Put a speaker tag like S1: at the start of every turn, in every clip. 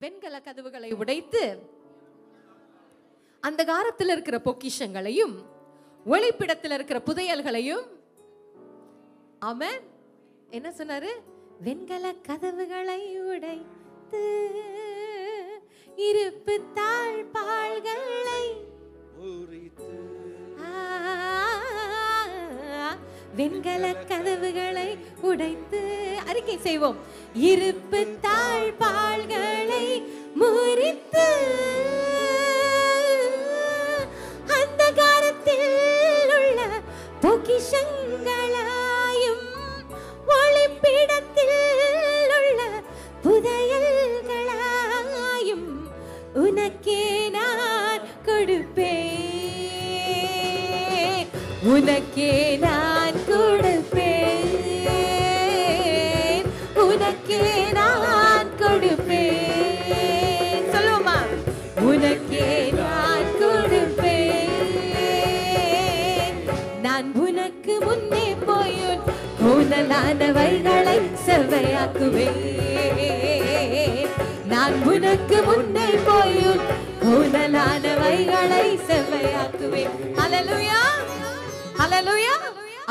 S1: வெண்கல கதவுகளை உடைத்து அந்த காலத்தில் இருக்கிற பொக்கிஷங்களையும் ஒளிப்பிடத்தில் இருக்கிற புதையல்களையும், ஆமென், என்ன சொன்னாரு? வெண்கல கதவுகளை உடைத்து இருப்பு தாழ்பாள்களை வெண்கல கதவுகளை உடைத்து அறிக்கை செய்வோம். இருப்பு தாழ்பாள்களை முறித்து அந்த காலத்தில் உள்ள பொக்கிஷங்களாயும் ஒளிப்பிடத்தில் உள்ள புதையல்களாயும் உனக்கே நான் கொடுப்பேன், உனக்கே நான் கொடுப்பேன், உனக்கே நான் கொடுப்பேன். சொல்லுவோமா? உனக்கே நான் கொடுப்பேன். நான் உனக்கு முன்னே போய் கோணலானவைகளை செவ்வையாக்குவேன். நான் உனக்கு முன்னே போய் கோணலானவைகளை செவ்வையாக்குவேன். ஹல்லேலூயா, ஹல்லேலூயா.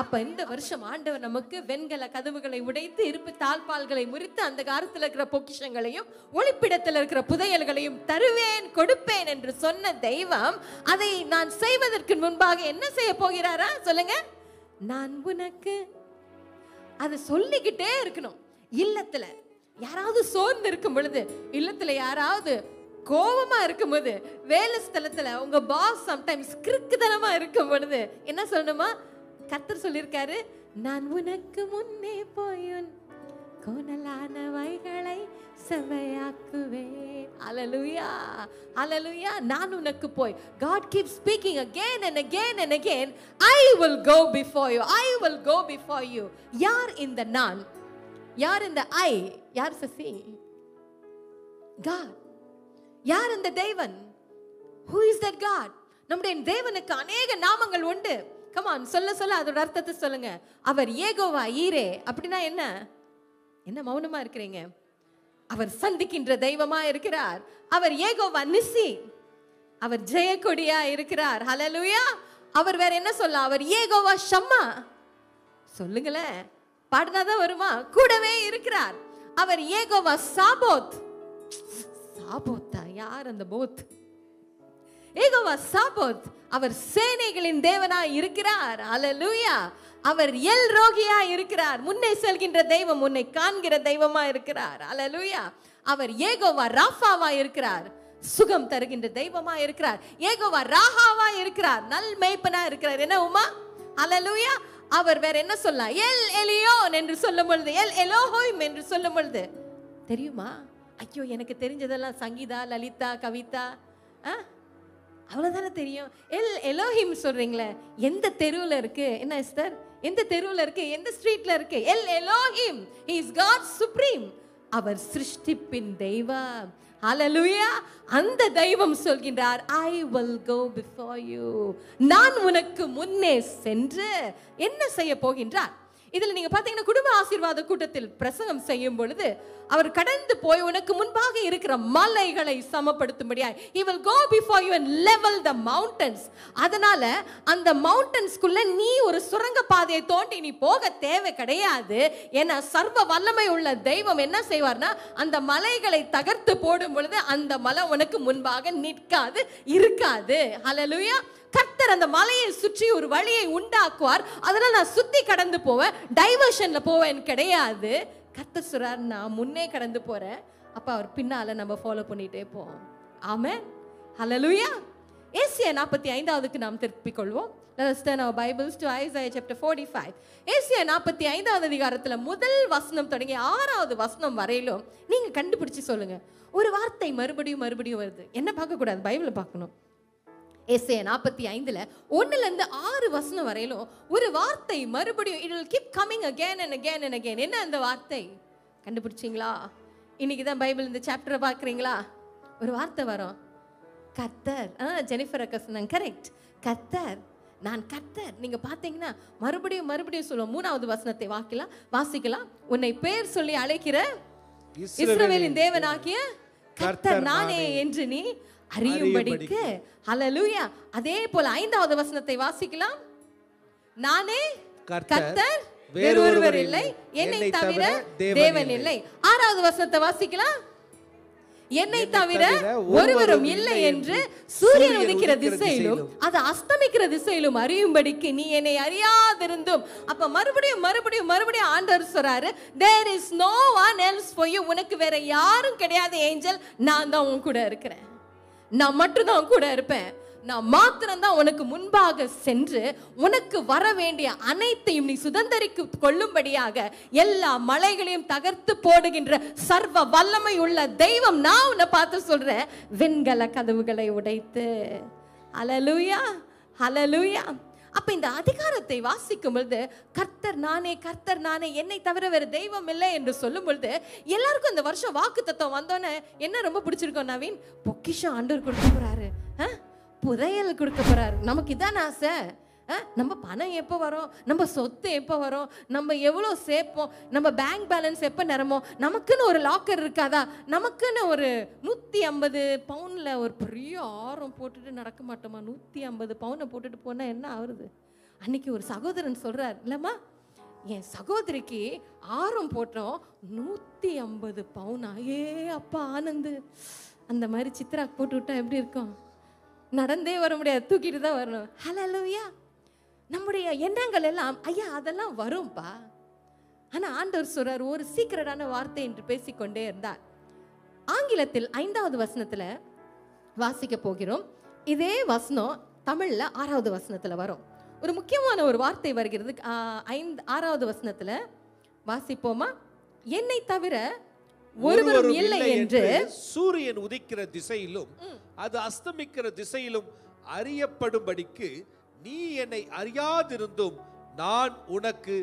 S1: அப்ப இந்த வருஷம் ஆண்டவர் நமக்கு வெண்கல கதவுகளை உடைத்து இருப்பு தாழ்பால்களை முறித்து அந்த காலத்தில் இருக்கிற பொக்கிஷங்களையும் ஒளிப்பிடத்தில் இருக்கிற புதையல்களையும் தருவேன், கொடுப்பேன் என்று சொன்ன தெய்வம் அதை நான் செய்வதற்கு முன்பாக என்ன செய்ய போகிறாரா? சொல்லுங்க. நான் உனக்கு அதை சொல்லிக்கிட்டே இருக்கணும். இல்லத்துல யாராவது சோர்ந்து இருக்கும் பொழுது, இல்லத்துல யாராவது கோபமா இருக்கும் போது, வேலை ஸ்தலத்துல உங்க பாஸ் சம்டைம்ஸ் கிறுக்குத்தனமா இருக்கும் பொழுது என்ன சொல்லணுமா? கர்த்தர் சொல்லியிருக்காரு, நான் உனக்கு முன்னே போய் கோணலானவைகளை செவ்வையாக்குவேன். ஹல்லேலூயா, ஹல்லேலூயா. நான் உனக்கு போய், God keeps speaking again and again and again, I will go before you, I will go before you. யார் இந்த நான்? யார் இந்த I? யார் சசி? God. யார் இந்த தேவன்? Who is that God? நம்முடைய தேவனுக்கு अनेक நாமங்கள் உண்டு. Come on, சொல்ல அதோட அர்த்தத்தை சொல்லுங்க. அவர் யெகோவா ஈரே. அப்படினா என்ன? என்ன மௌனமா இருக்கிறீங்க? அவர் சந்திக்கின்ற தெய்வமா இருக்கிறார். அவர் யெகோவா நிசி. அவர் ஜெயக்கொடியா இருக்கிறார். ஹல்லேலூயா. அவர் வேற என்ன சொல்ல? அவர் யெகோவா ஷம்மா. சொல்லுங்களே, பாடினாதான் வருமா? கூடவே இருக்கிறார். அவர் யெகோவா சாபோத். சாபோத்தா? யார் அந்த போத்? யெகோவா சாபோத். அவர் சேனைகளின் தேவனாய் இருக்கிறார். ஹல்லேலூயா. அவர் எல் ரோகியா இருக்கிறார். முன்னே செல்கின்ற தெய்வம், முன்னே காண்கிற தெய்வமா இருக்கிறார். ஹல்லேலூயா. அவர் யெகோவா ராஃபாவா இருக்கிறார். சுகம் தருகின்ற தெய்வமா இருக்கிறார். யெகோவா ராஹாவா இருக்கிறார். நல் மேய்ப்பனா இருக்கிறார். என்ன உமா? ஹல்லேலூயா. அவர் வேற என்ன சொல்லலாம்? எல் எலியோன் என்று சொல்லும் பொழுது, எல் எலோஹோம் என்று சொல்லும் பொழுது தெரியுமா? ஐயோ, எனக்கு தெரிஞ்சதெல்லாம் சங்கீதா, லலிதா, கவிதா, அவ்வளவுதானே தெரியும். எல் எலோஹிம் சொல்றீங்களே, எந்த தெருவுல இருக்கு? என்ன எஸ்தர்? எந்த தெருவுல இருக்கு? எந்த ஸ்ட்ரீட்ல இருக்கு? L Elohim. He is God supreme. அவர் சிருஷ்டிப்பின் தெய்வம். ஹல்லேலூயா. அந்த தெய்வம் சொல்கின்றார், I will go before you. நான் உனக்கு முன்னே சென்று என்ன செய்ய போகின்றார்? இதுல நீங்க பாத்தீங்கன்னா, குடும்ப ஆசீர்வாத கூட்டத்தில் பிரசங்கம் செய்யும் பொழுது அவர் கடந்து போய் உனக்கு முன்பாக இருக்கிற மலைகளை சமப்படுத்தும்படியாய், he will go before you and level the mountains. அதனால அந்த மவுண்டன்ஸ்குள்ள நீ ஒரு சுரங்க பாதையை தோண்டி நீ போக தேவை கிடையாது. ஏன்னா சர்வ வல்லமை உள்ள தெய்வம் என்ன செய்வார்னா, அந்த மலைகளை தகர்த்து போடும் பொழுது அந்த மலை உனக்கு முன்பாக நிற்காது, இருக்காது. ஹல்லேலூயா. கர்த்தர் அந்த மலையை சுற்றி ஒரு வழியை உண்டாக்குவார். அதனால நான் சுத்தி கடந்து போவேன், டைவர்ஷன்ல போவேன் கிடையாது. கர்த்தர் சொல்றார், நான் முன்னே கடந்து போறேன். அப்ப அவர் பின்னால நம்ம ஃபாலோ பண்ணிட்டே போவோம். ஆமென். ஹல்லேலூயா. ஏசாயா 45க்கு நாம் திருப்பிக் கொள்வோம். Let us turn our Bibles to Isaiah chapter 45. ஏசாயா 45வது அதிகாரத்துல முதல் வசனம் தொடங்கி 6வது வசனம் வரையிலும் நீங்க கண்டுபிடிச்சு சொல்லுங்க. ஒரு வார்த்தை மறுபடியும் வருது. என்ன பார்க்க கூடாது, பைபிளை பார்க்கணும். ஏசாயா 45ல 1ல இருந்து 6 வசனம் வரையிலும் ஒரு வார்த்தை மறுபடியும், it will keep coming again and again and again. என்ன அந்த வார்த்தை? கண்டுபிடிச்சிங்களா? இன்னைக்கு தான் பைபிள் இந்த சாப்டரை பார்க்குறீங்களா? ஒரு வார்த்தை வரும், கர்த்தர். ஜெனிஃபர் அக்கா சொன்னாங்க, கரெக்ட், கர்த்தர். நான் கர்த்தர். நீங்க பார்த்தீங்கன்னா மறுபடியும் சொல்லுவோம். 3வது வசனத்தை வாசிக்கலாம். உன்னை பேர் சொல்லி அழைக்கிற இஸ்ரவேலின் தேவனாகிய கர்த்தர் நானே என்று நீ அறியும்படிக்கு. ஹல்லேலூயா. அதே போல 5வது வசனத்தை வாசிக்கலாம். நானே கர்த்தர், வேறு ஒருவர் இல்லை, என்னை தவிர தேவன் இல்லை. 6வது வசனத்தை வாசிக்கலாம். என்னை தவிர ஒருவரும் இல்லை என்று சூரியன் உதிக்கிற திசையிலும் அது அஸ்தமிக்கிற திசையிலும் அறியும்படிக்கு நீ என்னை அறியாதிருந்தும். அப்ப மறுபடியும் மறுபடியும் மறுபடியும் ஆண்டவர் சொல்றாரு, there is no one else for you. உனக்கு வேற யாரும் கிடையாது ஏஞ்சல், நான் தான் உன் கூட இருக்கிறேன், நான் மட்டும் தான் உன் கூட இருப்பேன், நான் மாத்திரம் தான் உனக்கு முன்பாக சென்று உனக்கு வர வேண்டிய அனைத்தையும் நீ சுதந்தரித்து கொள்ளும்படியாக எல்லா மலைகளையும் தகர்த்து போடுகின்ற சர்வ வல்லமை உள்ள தெய்வம் நான் உன்னை பார்த்து சொல்றேன், வெண்கல கதவுகளை உடைத்து. ஹல்லேலூயா, ஹல்லேலூயா. அப்ப இந்த அதிகாரத்தை வாசிக்கும் பொழுது கர்த்தர் நானே, கர்த்தர் நானே, என்னை தவிர வேற தெய்வம் இல்லை என்று சொல்லும் பொழுது எல்லாருக்கும் இந்த வருஷம் வாக்கு தத்துவம் வந்தோன்னே என்ன ரொம்ப பிடிச்சிருக்கோம் நவீன், பொக்கிஷம் ஆண்டவர் கொடுக்க போறாரு, புதையல் கொடுக்க போறாரு. நமக்கு இதான் ஆசை. நம்ம பணம் எப்போ வரும், நம்ம சொத்து எப்போ வரும், நம்ம எவ்வளோ சேர்ப்போம், நம்ம பேங்க் பேலன்ஸ் எப்போ நிரமோ, நமக்குன்னு ஒரு லாக்கர் இருக்காதா, நமக்குன்னு ஒரு 150 பவுனில் ஒரு பெரிய ஆரம் போட்டுட்டு நடக்க மாட்டோமா, 150 பவுனை போட்டுட்டு போனால் என்ன ஆகுது. அன்னைக்கு ஒரு சகோதரன் சொல்கிறார் இல்லைம்மா, என் சகோதரிக்கு ஆரம் போட்டோம் 150 பவுனா, ஏ அப்பா ஆனந்து. அந்த மாதிரி சித்ரா போட்டு விட்டா எப்படி இருக்கும், நடந்தே வர முடியாது, தூக்கிட்டு தான் வரணும். ஹல்லேலூயா. நம்முடைய எண்ணங்கள் எல்லாம் ஐயா அதெல்லாம் வரும்பா. ஆனா ஆண்டவர் சொல்றார் ஒரு சீக்கிரட்டான வார்த்தை என்று பேசிக்கொண்டே இருந்தார். ஆங்கிலத்தில் 5வது வசனத்துல வாசிக்க போகிறோம். இதே வசனம் தமிழ்ல 6வது வசனத்துல வரும். ஒரு முக்கியமான ஒரு வார்த்தை வருகிறது. 6வது வசனத்துல வாசிப்போமா. என்னை தவிர ஒருவரும் இல்லை என்று
S2: சூரியன் உதிக்கிற திசையிலும் அது அஸ்தமிக்கிற திசையிலும் அறியப்படும்படிக்கு நீ என்னை அறியாதிருந்தும் நான் உனக்கு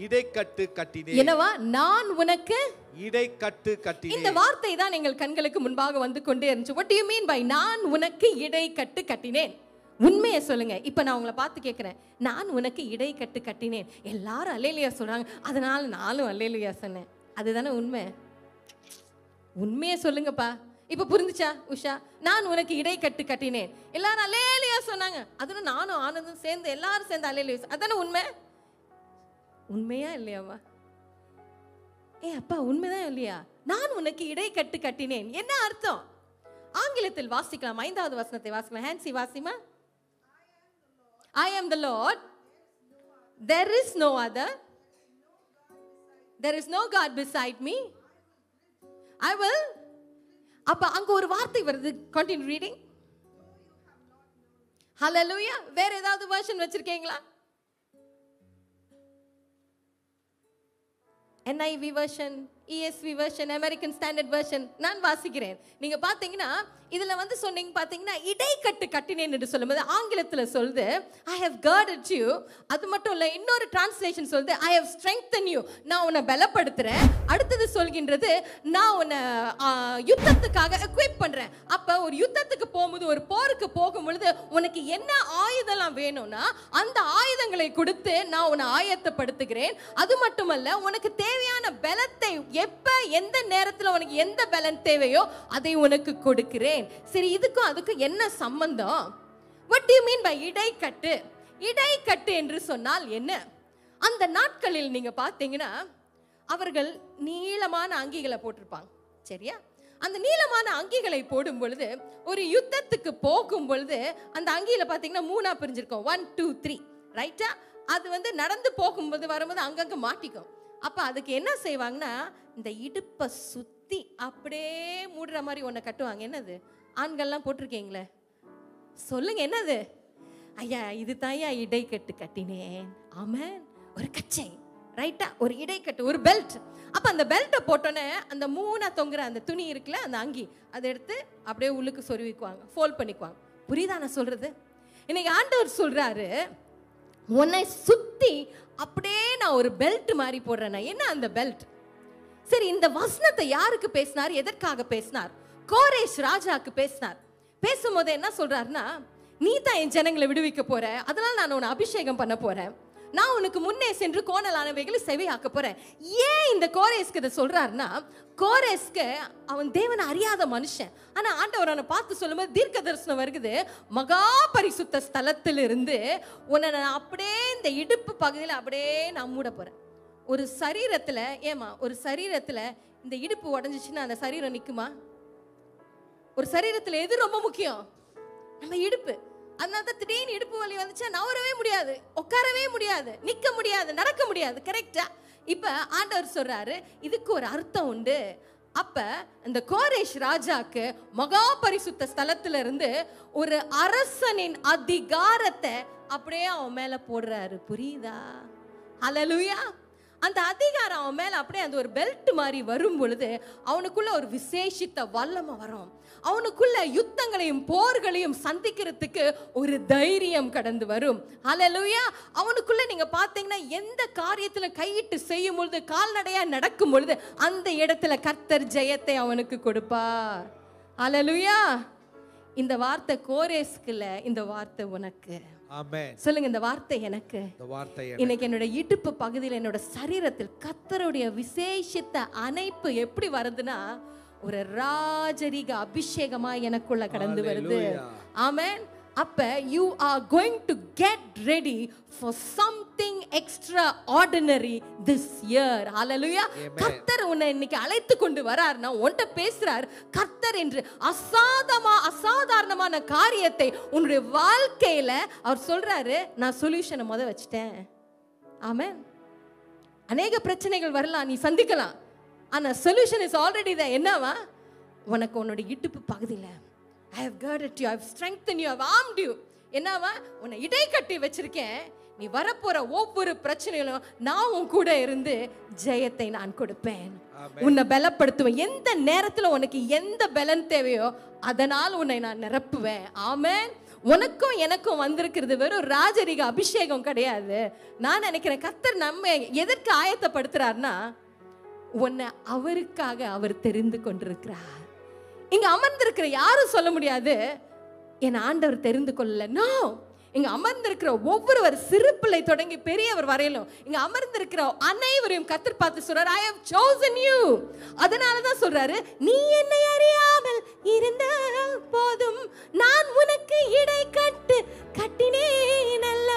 S2: இடைக்கட்டு கட்டினேன்.
S1: என்னவா, நான் உனக்கு
S2: இடைக்கட்டு கட்டினேன்.
S1: இந்த வார்த்தை தான் எங்கள் கண்களுக்கு முன்பாக வந்து கொண்டே இருந்துச்சு. what do you mean by நான் உனக்கு இடைக்கட்டு கட்டினேன்? உண்மையை சொல்லுங்க. இப்ப நான் உங்களை பார்த்து கேட்கிறேன், நான் உனக்கு இடைக்கட்டு கட்டினேன். எல்லாரும் அல்லேலூயா சொல்றாங்க, அதனால நானும் அல்லேலூயா சொன்னேன். அதுதானே உண்மை? உண்மையை சொல்லுங்கப்பா. இப்ப புரிஞ்சுச்சா உஷா? நான் உனக்கு இடைக்கட்டு கட்டினேன், எல்லாரும் அல்லேலூயா சொன்னாங்க, அதுவும் நானும் ஆனந்தும் சேர்ந்து எல்லாரும் சேர்ந்து அல்லேலூயா. அதானே உண்மை? உண்மையா இல்லையாவா? அப்பா உண்மைதான் இல்லையா? நான் உனக்கு இடைக்கட்டு கட்டினேன் என்ன அர்த்தம்? ஆங்கிலத்தில் வாசிக்கலாம். 5வது வசனத்தை வாசிக்கலாம். Hansi Wasima. I am the Lord, there is no other, there is no God beside me, I will. அப்ப அங்க ஒரு வார்த்தை வருது. continue reading. hallelujah. வேற ஏதாவது வெர்ஷன் வச்சிருக்கீங்களா? NIV version, ESV version, American standard version நான் வாசிக்கிறேன். நீங்க பாத்தீங்கன்னா இதுல வந்து சொன்னீங்க பாத்தீங்கன்னா இடைக்கட்டு கட்டினேன் என்று சொல்லும்போது ஆங்கிலத்துல சொல்லுது I have girded you. அது மட்டும் இல்ல, இன்னொரு டிரான்ஸ்லேஷன் சொல்லுது I have strengthened you. நான் உன்னை பலப்படுத்துறேன். அடுத்தது சொல்கின்றது நான் உன்னை யுத்தத்துக்காக equip பண்றேன். அப்ப ஒரு யுத்தத்துக்கு போகும்போது, ஒரு போருக்கு போகும் பொழுது உனக்கு என்ன ஆயுதம்லாம் வேணும்னா அந்த ஆயுதங்களை கொடுத்து நான் உன்னை ஆயத்தப்படுத்துகிறேன். அது மட்டுமல்ல, உனக்கு தேவையான பலத்தை எப்ப எந்த நேரத்துல உனக்கு எந்த பலன் தேவையோ அதை உனக்கு கொடுக்கிறேன். சரி, இதுக்கும் அதுக்கும் என்ன சம்பந்தம்? what do you mean by இடைக்கட்டு? இடைக்கட்டு என்று சொன்னால் என்ன? அந்த நாட்களில் நீங்க பாத்தீங்கன்னா அவர்கள் நீளமான அங்கிகளை போட்டிருப்பாங்க. சரியா? அந்த நீளமான அங்கிகளை போடும் பொழுது ஒரு யுத்தத்துக்கு போகும் பொழுது அந்த அங்கியில பாத்தீங்கன்னா 3ஆ பிரிஞ்சிருக்கும். 1 2 3 ரைட்டா? அது வந்து நடந்து போகும்போது வரும்போது அங்கங்க மாட்டிக்கும். அப்ப அதுக்கு என்ன செய்வாங்கன்னா இந்த இடுப்பை சுத்தி அப்படியே மூடுற மாதிரி ஒன்றை கட்டுவாங்க. என்னது? ஆண்கள்லாம் போட்டிருக்கீங்களே, சொல்லுங்க என்னது? ஐயா இது தாயா இடைக்கட்டு கட்டினேன். ஆமாம், ஒரு கச்சை ரைட்டா, ஒரு இடைக்கட்டு, ஒரு பெல்ட். அப்ப அந்த பெல்ட்டை போட்டோன்னே அந்த 3ஆ தொங்குற அந்த துணி இருக்குல்ல, அந்த அங்கி, அதை எடுத்து அப்படியே உள்ளுக்கு சொருவிக்குவாங்க, ஃபோல்ட் பண்ணிக்குவாங்க. புரியுதா நான் சொல்றது? இன்னைக்கு ஆண்டவர் சொல்றாரு, உன்னை சுத்தி அப்படியே நான் ஒரு பெல்ட் மாதிரி போடுறேன். என்ன அந்த பெல்ட்? சரி, இந்த வசனத்தை யாருக்கு பேசினார், எதற்காக பேசினார்? கோரேஷ் ராஜாக்கு பேசினார். பேசும்போது என்ன சொல்றாருன்னா, நீ தான் என் ஜனங்களை விடுவிக்க போற, அதனால நான் உன்னை அபிஷேகம் பண்ண போறேன். நான் உனக்கு முன்னே சென்று கோணலானவைகளை செவியாக்க போறேன். ஏன் இந்த கோரேஸ்க்கு இதை சொல்றாருன்னா, கோரேஸ்க்கு அவன் தேவனை அறியாத மனுஷன். ஆனா ஆண்டவர் அவனை பார்த்து சொல்லும்போது தீர்க்க தரிசனம் வருகுது, மகா பரிசுத்த ஸ்தலத்திலிருந்து உன்னை நான் அப்படியே இந்த இடுப்பு பகுதியில் அப்படியே நான் மூட போறேன். ஒரு சரீரத்துல, ஏமா ஒரு சரீரத்துல இந்த இடுப்பு உடஞ்சிச்சுன்னா அந்த சரீரம் நிக்குமா? ஒரு சரீரத்துல எது ரொம்ப முக்கியம்? நம்ம இடுப்பு. அதனால தான் திடீர்னு இடுப்பு வலி வந்துச்சா நவரவே முடியாது, உட்காரவே முடியாது, நிக்க முடியாது, நடக்க முடியாது. கரெக்டா? இப்ப ஆண்டவர் சொல்றாரு, இதுக்கு ஒரு அர்த்தம் உண்டு. அப்ப இந்த கோரேஷ் ராஜாக்கு மகா பரிசுத்த ஸ்தலத்துல இருந்து ஒரு அரசனின் அதிகாரத்தை அப்படியே அவன் மேல போடுறாரு. புரியுதா? ஹல்லேலூயா. அந்த அதிகாரம் அவன் மேல அப்படியே அந்த ஒரு பெல்ட் மாதிரி வரும் பொழுது அவனுக்குள்ள ஒரு விசேஷித்த வல்லமை வரும். அவனுக்குள்ள யுத்தங்களையும் போர்களையும் சந்திக்கிறதுக்கு ஒரு தைரியம் கடந்து வரும். ஹல்லேலூயா. அவனுக்குள்ள நீங்க பாத்தீங்கன்னா எந்த காரியத்துல கையிட்டு செய்யும் பொழுது, கால்நடையா நடக்கும் பொழுது அந்த இடத்துல கர்த்தர் ஜெயத்தை அவனுக்கு கொடுப்பார். ஹல்லேலூயா. இந்த வார்த்தை கோரேஸ்க்குல, இந்த வார்த்தை உனக்கு.
S2: ஆமென்.
S1: சொல்லுங்க, இந்த வார்த்தை எனக்கு.
S2: இந்த வார்த்தை
S1: இன்னைக்கு என்னோட இடுப்பு பகுதியில், என்னோட சரீரத்தில் கர்த்தருடைய விசேஷித்த அணைப்பு எப்படி வருதுன்னா, ஒரு ராஜரீக அபிஷேகமா எனக்குள்ள கடந்து வருது. ஆமென். அப்ப you are going to get ready for something extraordinary this year. Hallelujah. கர்த்தர் உன்னை இன்னைக்கு அழைத்து கொண்டு வரார்னா, உன்கிட்ட பேசுறார். கர்த்தர் என்று அசாதாரணமான காரியத்தை உன்னுடைய வாழ்க்கையில அவர் சொல்றாரு. நான் சொல்யூஷனை முத வச்சிட்டேன். ஆமென். அநேக பிரச்சனைகள் வரலாம், நீ சந்திக்கலாம். ஆனா சொல்யூஷன் இஸ் ஆல்ரெடி there. என்னவா? உனக்கு உன்னோட இடுப்பு பகுதியில I have girded you, I have strengthened you, I have armed you. என்னவா? உன்னை இடை கட்டி வச்சிருக்கேன். நீ வரப்போற ஒவ்வொரு பிரச்சனையிலும் நான் உன் கூட இருந்து ஜெயத்தை நான் கொடுப்பேன். உன்னை பலப்படுத்துவேன். எந்த நேரத்துல உனக்கு எந்த பலன் தேவையோ அதனால் உன்னை நான் நிரப்புவேன். ஆமென். உனக்கும் எனக்கும் வந்திருக்கிறது வெறும் ராஜரீக அபிஷேகம் கிடையாது. நான் நினைக்கிறேன் கர்த்தர் நம்ம எதற்கு ஆயத்தப்படுத்துறாருன்னா, உன்னை அவருக்காக அவர் தெரிந்து கொண்டிருக்கிறார். இங்க அமர்ந்திருக்கிற யாரும் சொல்ல முடியாது என் ஆண்டவர் தெரிந்து கொள்ளல. நோ. இங்க அமர்ந்திருக்கிற ஒவ்வொருவர், சிறு பிள்ளை தொடங்கி பெரியவர் வரையிலும், இங்க அமர்ந்திருக்கிற அனைவரையும் கர்த்தர் பார்த்து சொல்றாரு, I have chosen you. அதனாலதான் சொல்றாரு, நீ என்னை அறியாமல் இருந்த போதும் நான் உனக்கு இடை கட்டினேன் அல்ல,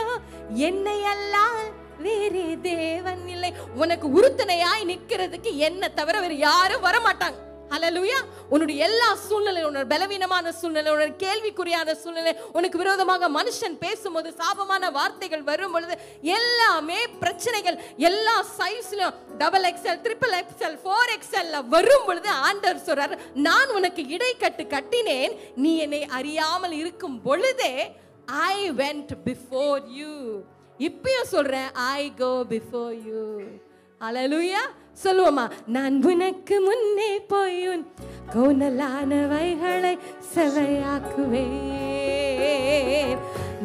S1: என்னை அல்லால் வேறே தேவன் இல்லை. உனக்கு உறுதுணையாய் நிக்கிறதுக்கு என்ன தவிர வேற யாரும் வரமாட்டாங்க. ஹல்லேலூயா. உன்னுடைய எல்லா சூழ்நிலையும், உன்னோட பலவீனமான சூழ்நிலை, உன்னோட கேள்விக்குறியான சூழ்நிலை, உனக்கு விரோதமாக மனுஷன் பேசும்போது, சாபமான வார்த்தைகள் வரும் பொழுது, எல்லாமே பிரச்சனைகள் எல்லா சைஸ்லயும் XXL, XXL, 4XL வரும் பொழுது ஆண்டவர் சொல்றார், நான் உனக்கு இடை கட்டினேன். நீ என்னை அறியாமல் இருக்கும் பொழுதே I went before you. இப்பயும் சொல்றேன், I go before you. ஹல்லேலூயா. சொல்லுவோமா? நான் உனக்கு முன்னே போய் உன் கோணலானவைகளை செவையாக்குவேன்.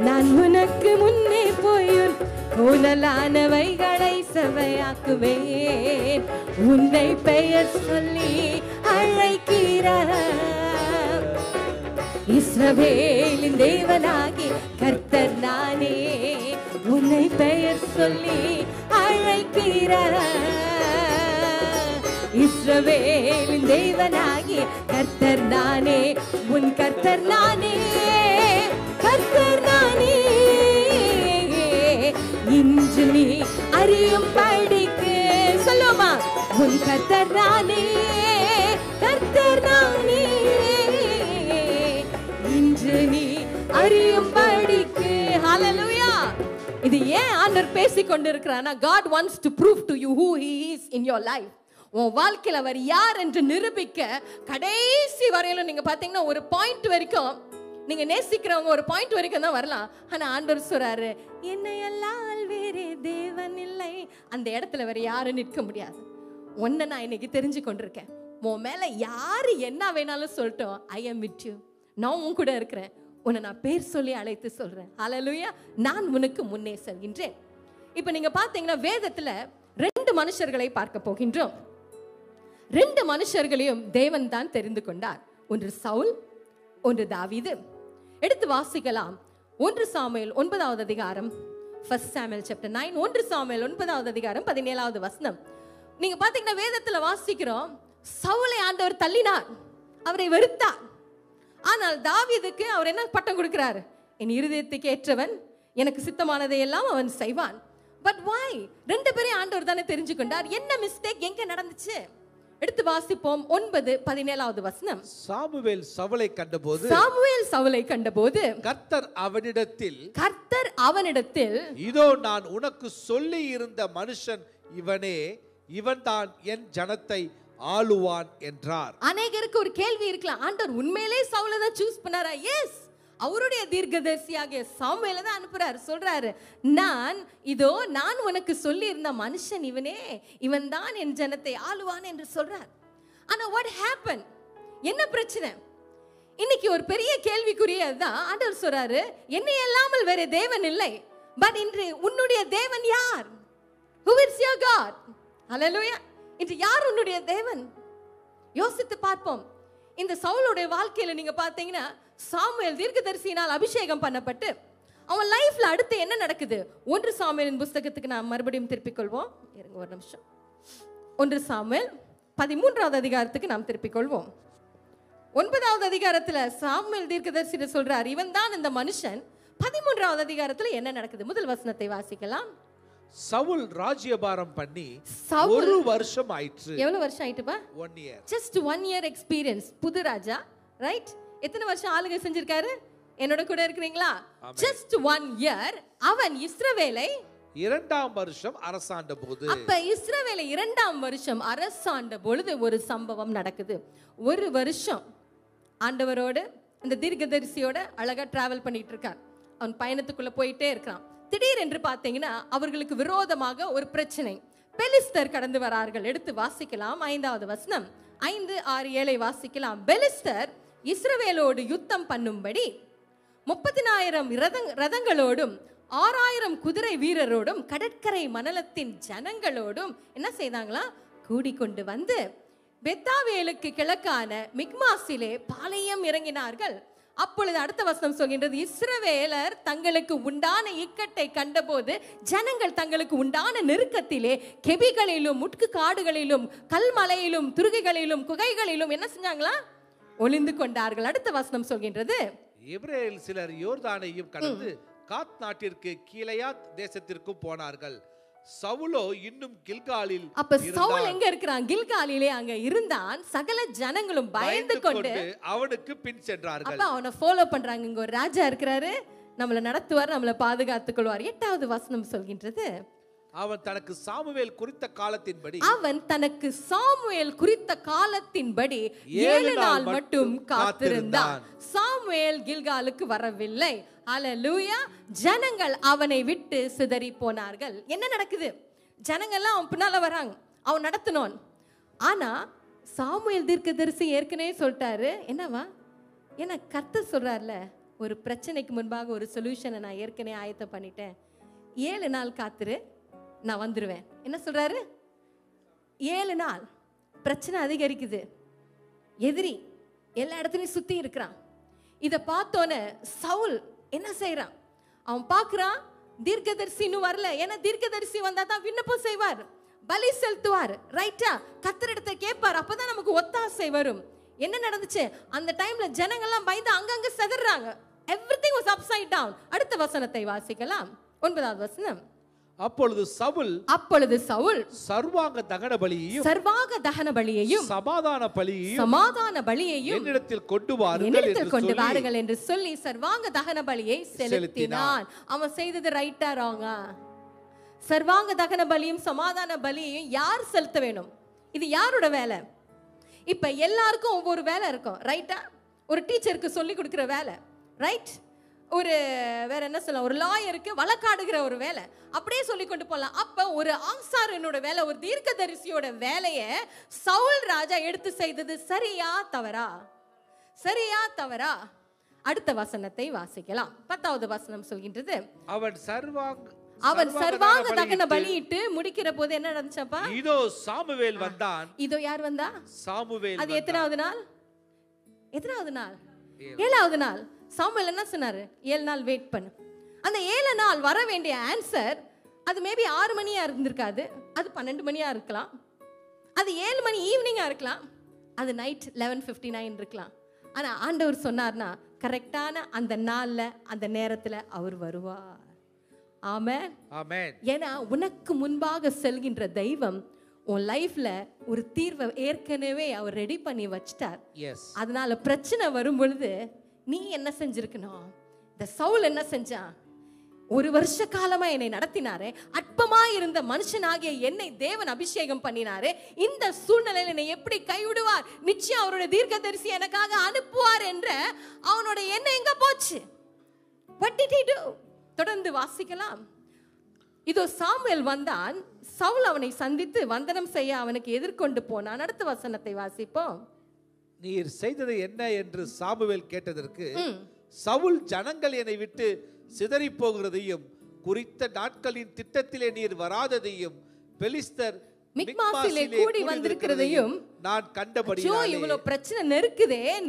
S1: நான் உனக்கு முன்னே போய் உன் கோணலானவைகளை செவையாக்குவேன். உன்னை பெயர் சொல்லி அழைக்கிற இஸ்ரவேலின் தேவனாகி கர்த்தர் நானே. உன்னை பெயர் சொல்லி அழைக்கிற இஸ்ரவேலின் தேவனாகி கர்த்தர் நானே. உன் கர்த்தர் நானே, கர்த்தர் நானே. இன்று நீ அறியும் படிக்கு. சொல்லுமா? உன் கர்த்தர் நானே, கர்த்தர் நானே. இன்று நீ அறியும் படிக்கு. ஹல்லேலூயா. இது ஏன் ஆண்டவர் பேசிக் கொண்டிருக்கிறானா, God wants to prove to you who he is in your life. உன் வாழ்க்கையில் அவர் யார் என்று நிரூபிக்க கடைசி வரையிலும் நீங்க பாத்தீங்கன்னா ஒரு பாயிண்ட் வரைக்கும் நீங்க நேசிக்கிறவங்க ஒரு பாயிண்ட் வரைக்கும் தான் வரலாம். ஆனா ஆண்டவர் சொல்றாரு, என்னை அல்லால் வேறே தேவன் இல்லை. அந்த இடத்துல வேற யாரும் நிற்க முடியாது. ஒன்ன நான் இன்னைக்கு தெரிஞ்சு கொண்டிருக்கேன், உன் மேல யாரு என்ன வேணாலும் சொல்லட்டும், I am with you. நான் உன் கூட இருக்கிறேன். உன்னை நான் பேர் சொல்லி அழைத்து சொல்றேன். ஹல்லேலூயா. நான் உனக்கு முன்னே செல்கின்றேன். இப்ப நீங்க பாத்தீங்கன்னா வேதத்துல 2 மனுஷர்களை பார்க்க போகின்றோம். 2 மனுஷர்களையும் தேவன் தான் தெரிந்து கொண்டார். ஒன்று சவுல், ஒன்று தாவீது. எடுத்து வாசிக்கலாம். 1 சாமுவேல் 9வது அதிகாரம் First Samuel chapter 9, 1 சாமுவேல் 9வது அதிகாரம் 17வது வசனம். நீங்க பாத்தீங்கன்னா வேதத்துல வாசிக்கிறோம், சவுலை ஆண்டவர் தள்ளினார், அவரை வெறுத்தார். ஆனால் தாவீதுக்கு அவர் என்ன பட்டம் கொடுக்கிறார்? என் இருதயத்துக்கு ஏற்றவன், எனக்கு சித்தமானதை எல்லாம் அவன் செய்வான். But why? ரெண்டு பேரையும் ஆண்டவர் தானே தெரிஞ்சு கொண்டார். என்ன மிஸ்டேக் எங்க நடந்துச்சு? எடுத்து வாசிப்போம். 9:17வது வசனம்.
S2: சாமுவேல் சவுலை கண்டபோது கர்த்தர் அவனிடத்தில்
S1: இதோ
S2: நான் உனக்கு சொல்லி இருந்த மனுஷன் இவனே, இவன்தான் என் ஜனத்தை ஆளுவான் என்றார்.
S1: அநேகருக்கு ஒரு கேள்வி இருக்கலாம், ஆண்டவர் உண்மையிலே சவுலை தான் சூஸ் பண்ணாரா? எஸ், அவருடைய தீர்க்கதரிசியாகிய சாமுவேலை தான் அனுப்புறாரு. சொல்றாரு, நான் உனக்கு சொல்லி இருந்த மனுஷன் இவனே, இவன் தான் என் ஜனத்தை ஆளுவான் என்று சொல்றார். ஆனா what happened? என்ன பிரச்சனை? இன்னைக்கு ஒரு பெரிய கேள்விக்குரியதான். ஆண்டவர் சொல்றாரு, என்னை அல்லாமல் வேற தேவன் இல்லை. பட் இன்று உன்னுடைய தேவன் யார்? Who is your God? Hallelujah. இன்று யார் உன்னுடைய தேவன்? யோசித்து பார்ப்போம். இந்த சவுலுடைய வாழ்க்கையில நீங்க பாத்தீங்கன்னா, சாமுவேல் தீர்க்கதரிசியினால் அபிஷேகம் பண்ணப்பட்டு அவன் லைஃப்ல அடுத்து என்ன நடக்குது? 1 சாமுவேலின் புத்தகத்துக்கு நாம் மறுபடியும் திருப்பிக் கொள்வோம். இருங்க ஒரு நிமிஷம். 1 சாமுவேல் 13வது அதிகாரத்துக்கு நாம் திருப்பிக் கொள்வோம். 9வது அதிகாரத்துல சாமுவேல் தீர்க்கதரிசி சொல்றார், இவன் தான் இந்த மனுஷன். 13வது அதிகாரத்துல என்ன நடக்குது? முதல் வசனத்தை வாசிக்கலாம்.
S2: சவுல் ராஜ்யபாரம் பண்ணி 1 வருஷம் ஆயிற்று.
S1: எவ்வளவு வருஷம் ஆயிட்டுப்பா?
S2: 1 year.
S1: Just 1 year experience. புது ராஜா, ரைட்? எத்தனை வருஷம் ஆளுகை செஞ்சிருக்காரு? என்னோட கூட இருக்கிறீங்களா? Just 1 year. அவன் இஸ்ரவேலை
S2: 2ஆம் வருஷம் அரசாண்ட போது,
S1: அப்ப இஸ்ரவேலை 2ஆம் வருஷம் அரசாண்ட பொழுது ஒரு சம்பவம் நடக்குது. 1 வருஷம் ஆண்டவரோடு அந்த தீர்க்கதரிசியோட அழகா டிராவல் பண்ணிட்டு இருக்கான். அவன் பயணத்துக்குள்ள போயிட்டே இருக்கான். திடீரென்று பார்த்தீங்கன்னா அவர்களுக்கு விரோதமாக ஒரு பிரச்சனை. பெலிஸ்தர் கடந்து வரார்கள். எடுத்து வாசிக்கலாம் 5வது வசனம். 5, 6, 7 வாசிக்கலாம். பெலிஸ்தர் இஸ்ரவேலோடு யுத்தம் பண்ணும்படி 30,000 ரதங்களோடும் 6,000 குதிரை வீரரோடும் கடற்கரை மணலத்தின் ஜனங்களோடும் என்ன செய்தாங்களா? கூடிக்கொண்டு வந்து பெத்தாவேலுக்கு கிழக்கான மிக்மாசிலே பாளையம் இறங்கினார்கள். அப்பொழுது அடுத்த வசனம் சொல்கின்றது, இஸ்ரவேலர் தங்களுக்கு உண்டான இக்கட்டை கண்டபோது ஜனங்கள் தங்களுக்கு உண்டான நெருக்கத்திலே கெபிகளிலும் முட்கு காடுகளிலும் கல்மலையிலும் துருகைகளிலும் குகைகளிலும் என்ன செஞ்சாங்களா? ஒளிந்து கொண்டார்கள். அடுத்த வசனம் சொல்கின்றது,
S2: எபிரேயர் சிலர் யோர்தானையும் கடந்து காத் நாட்டிற்கு கீலேயாத் தேசத்திற்கு போனார்கள். சவுலோ இன்னும் கில்காலில்.
S1: அப்ப சவுல் எங்க இருக்கிறான்? கில்காலிலே அங்க இருந்தான். சகல ஜனங்களும் பயந்து கொண்டு
S2: அவனுக்கு பின் சென்றார்கள்.
S1: அப்ப அவனை ஃபாலோ பண்றாங்க. இங்க ஒரு ராஜா இருக்கிறாரு, நம்மளை நடத்துவார், நம்மளை பாதுகாத்துக் கொள்வார். 8வது வசனம் சொல்கின்றது,
S2: அவன் தனக்கு சாமுவேல் குறித்த காலத்தின்படி 7 நாள் மட்டும் காத்திருந்தான். சாமுவேல் கில்காலுக்கு வரவில்லை. அல்லேலூயா. ஜனங்கள் அவனை விட்டு சிதறி போனார்கள். என்ன நடக்குது? ஜனங்கள்லாம் அவன் பின்னால வராங்க, அவன் நடத்தணும். ஆனா சாமுவேல் தீர்க்கதரிசி ஏற்கனவே சொல்லிட்டாரு, என்னவா? ஏன்னா கர்த்தர் சொல்றாருல, ஒரு பிரச்சனைக்கு முன்பாக ஒரு சொல்யூஷனை நான் ஏற்கனவே ஆயத்தம் பண்ணிட்டேன். 7 நாள் காத்திரு, நான் வந்துருவேன். என்ன சொல்றாரு? 7 நாள். பிரச்சனை அதிகரிக்குது. எதிரி எல்லா இடத்துலையும் சுத்தி இருக்கிறான். இதை பார்த்தோன்னே சவுல் என்ன செய்யறான்? அவன் பார்க்கறான், தீர்க்கதரிசி இன்னும் வரல. ஏன்னா தீர்க்கதரிசி வந்தா தான் விண்ணப்பம் செய்வார், பலி செலுத்துவார், ரைட்டா? கர்த்தரிடத்தை கேட்பார், அப்பதான் நமக்கு ஒத்தாசை வரும். என்ன நடந்துச்சு? அந்த டைம்ல ஜனங்கள்லாம் பயந்து அங்கங்க சிதறாங்க. everything was upside down. அடுத்த வசனத்தை வாசிக்கலாம். 9வது வசனம். அப்பொழுது சவுல் சர்வாங்க தகன பலியையும் சமாதான பலியையும் என்னிடத்தில் கொண்டு வாருங்கள்
S1: என்று சொல்லி சர்வாங்க தகன பலியை செலுத்தினான். அவன் செய்தது ரைட்டா ராங்கா? சர்வாங்க தகன பலியும் சமாதான பலியையும் யார் செலுத்த வேணும்? இது யாரோட வேலை? இப்ப எல்லாருக்கும் ஒவ்வொரு வேலை இருக்கும், ரைட்டா? ஒரு டீச்சருக்கு சொல்லி கொடுக்கிற வேலை, ரைட்? ஒரு வேற என்ன சொல்லலாம், ஒரு லாயருக்கு வழக்காடுகிற ஒரு வேலை, அப்படியே சொல்லி கொண்டு போகலாம். அப்ப ஒரு ஆசாரியனோட வேலை, ஒரு தீர்க்கதரிசியோட வேலையை சவுல் ராஜா எடுத்து செய்தது சரியா தவறா? சரியா தவறா? அடுத்த வசனத்தை வாசிக்கலாம். 10வது வசனம் சொல்கின்றது, அவன் சர்வாங்க தகன பலியிட்டு முடிக்கிற போது என்ன நடந்துச்சப்பா?
S2: இதோ சாமுவேல் வந்தான்.
S1: இதோ யார் வந்தா?
S2: சாமுவேல்.
S1: அது எத்தனாவது நாள்? 7வது நாள். சாமுவேல் என்ன சொன்னாரு? 7 நாள் வெயிட் பண்ணு.
S2: அந்த 7 நாள் வர வேண்டிய ஆன்சர் அது மேபி 6 மணியா இருந்திருக்காது, அது 12 மணியா இருக்கலாம், அது 7 மணி ஈவினிங்கா இருக்கலாம், அது நைட் 11:59 இருக்கலாம். ஆனா ஆண்டவர் சொன்னார்னா கரெக்டான அந்த நாள்ல அந்த நேரத்துல அவர் வருவார். ஆமென், ஆமென். ஏன்னா உனக்கு முன்பாக செல்கின்ற தெய்வம் உன் லைஃப்ல ஒரு தீர்வை ஏற்கனவே அவர் ரெடி பண்ணி வச்சிட்டார். அதனால பிரச்சனை வரும் பொழுது நீ என்ன செஞ்சிருக்கணும்? இந்த சவுல் என்ன செஞ்சான்? 1 வருஷ காலமா என்னை நடத்தினாரே, அற்பமா இருந்த மனுஷனாகிய என்னை தேவன் அபிஷேகம் பண்ணினாரே, இந்த சூழ்நிலையில என்னை எப்படி கைவிடுவார்? நிச்சயம் அவருடைய தீர்க்கதரிசி எனக்காக அனுப்புவார் என்ற அவனோட எண்ணம் எங்க போச்சு? What did he do? தொடர்ந்து வாசிக்கலாம். இதோ சாமுவேல் வந்தான், சவுல் அவனை சந்தித்து வந்தனம் செய்ய அவனுக்கு எதிர்கொண்டு போனான். அடுத்த வசனத்தை வாசிப்போம்.
S3: நீர் செய்தது என்ன என்று சாமுவேல் கேட்டதற்கு, சவுல் ஜனங்கள் என்னை விட்டு சிதறி போகிறதையும் குறித்த நாட்களின் திட்டத்திலே நீர் வராததையும் பெலிஸ்தர்
S2: மிக்மாசிலே கூடி வந்திருக்கிறதையும் நான் கண்டபடியாலே, இவ்வளவு பிரச்சனை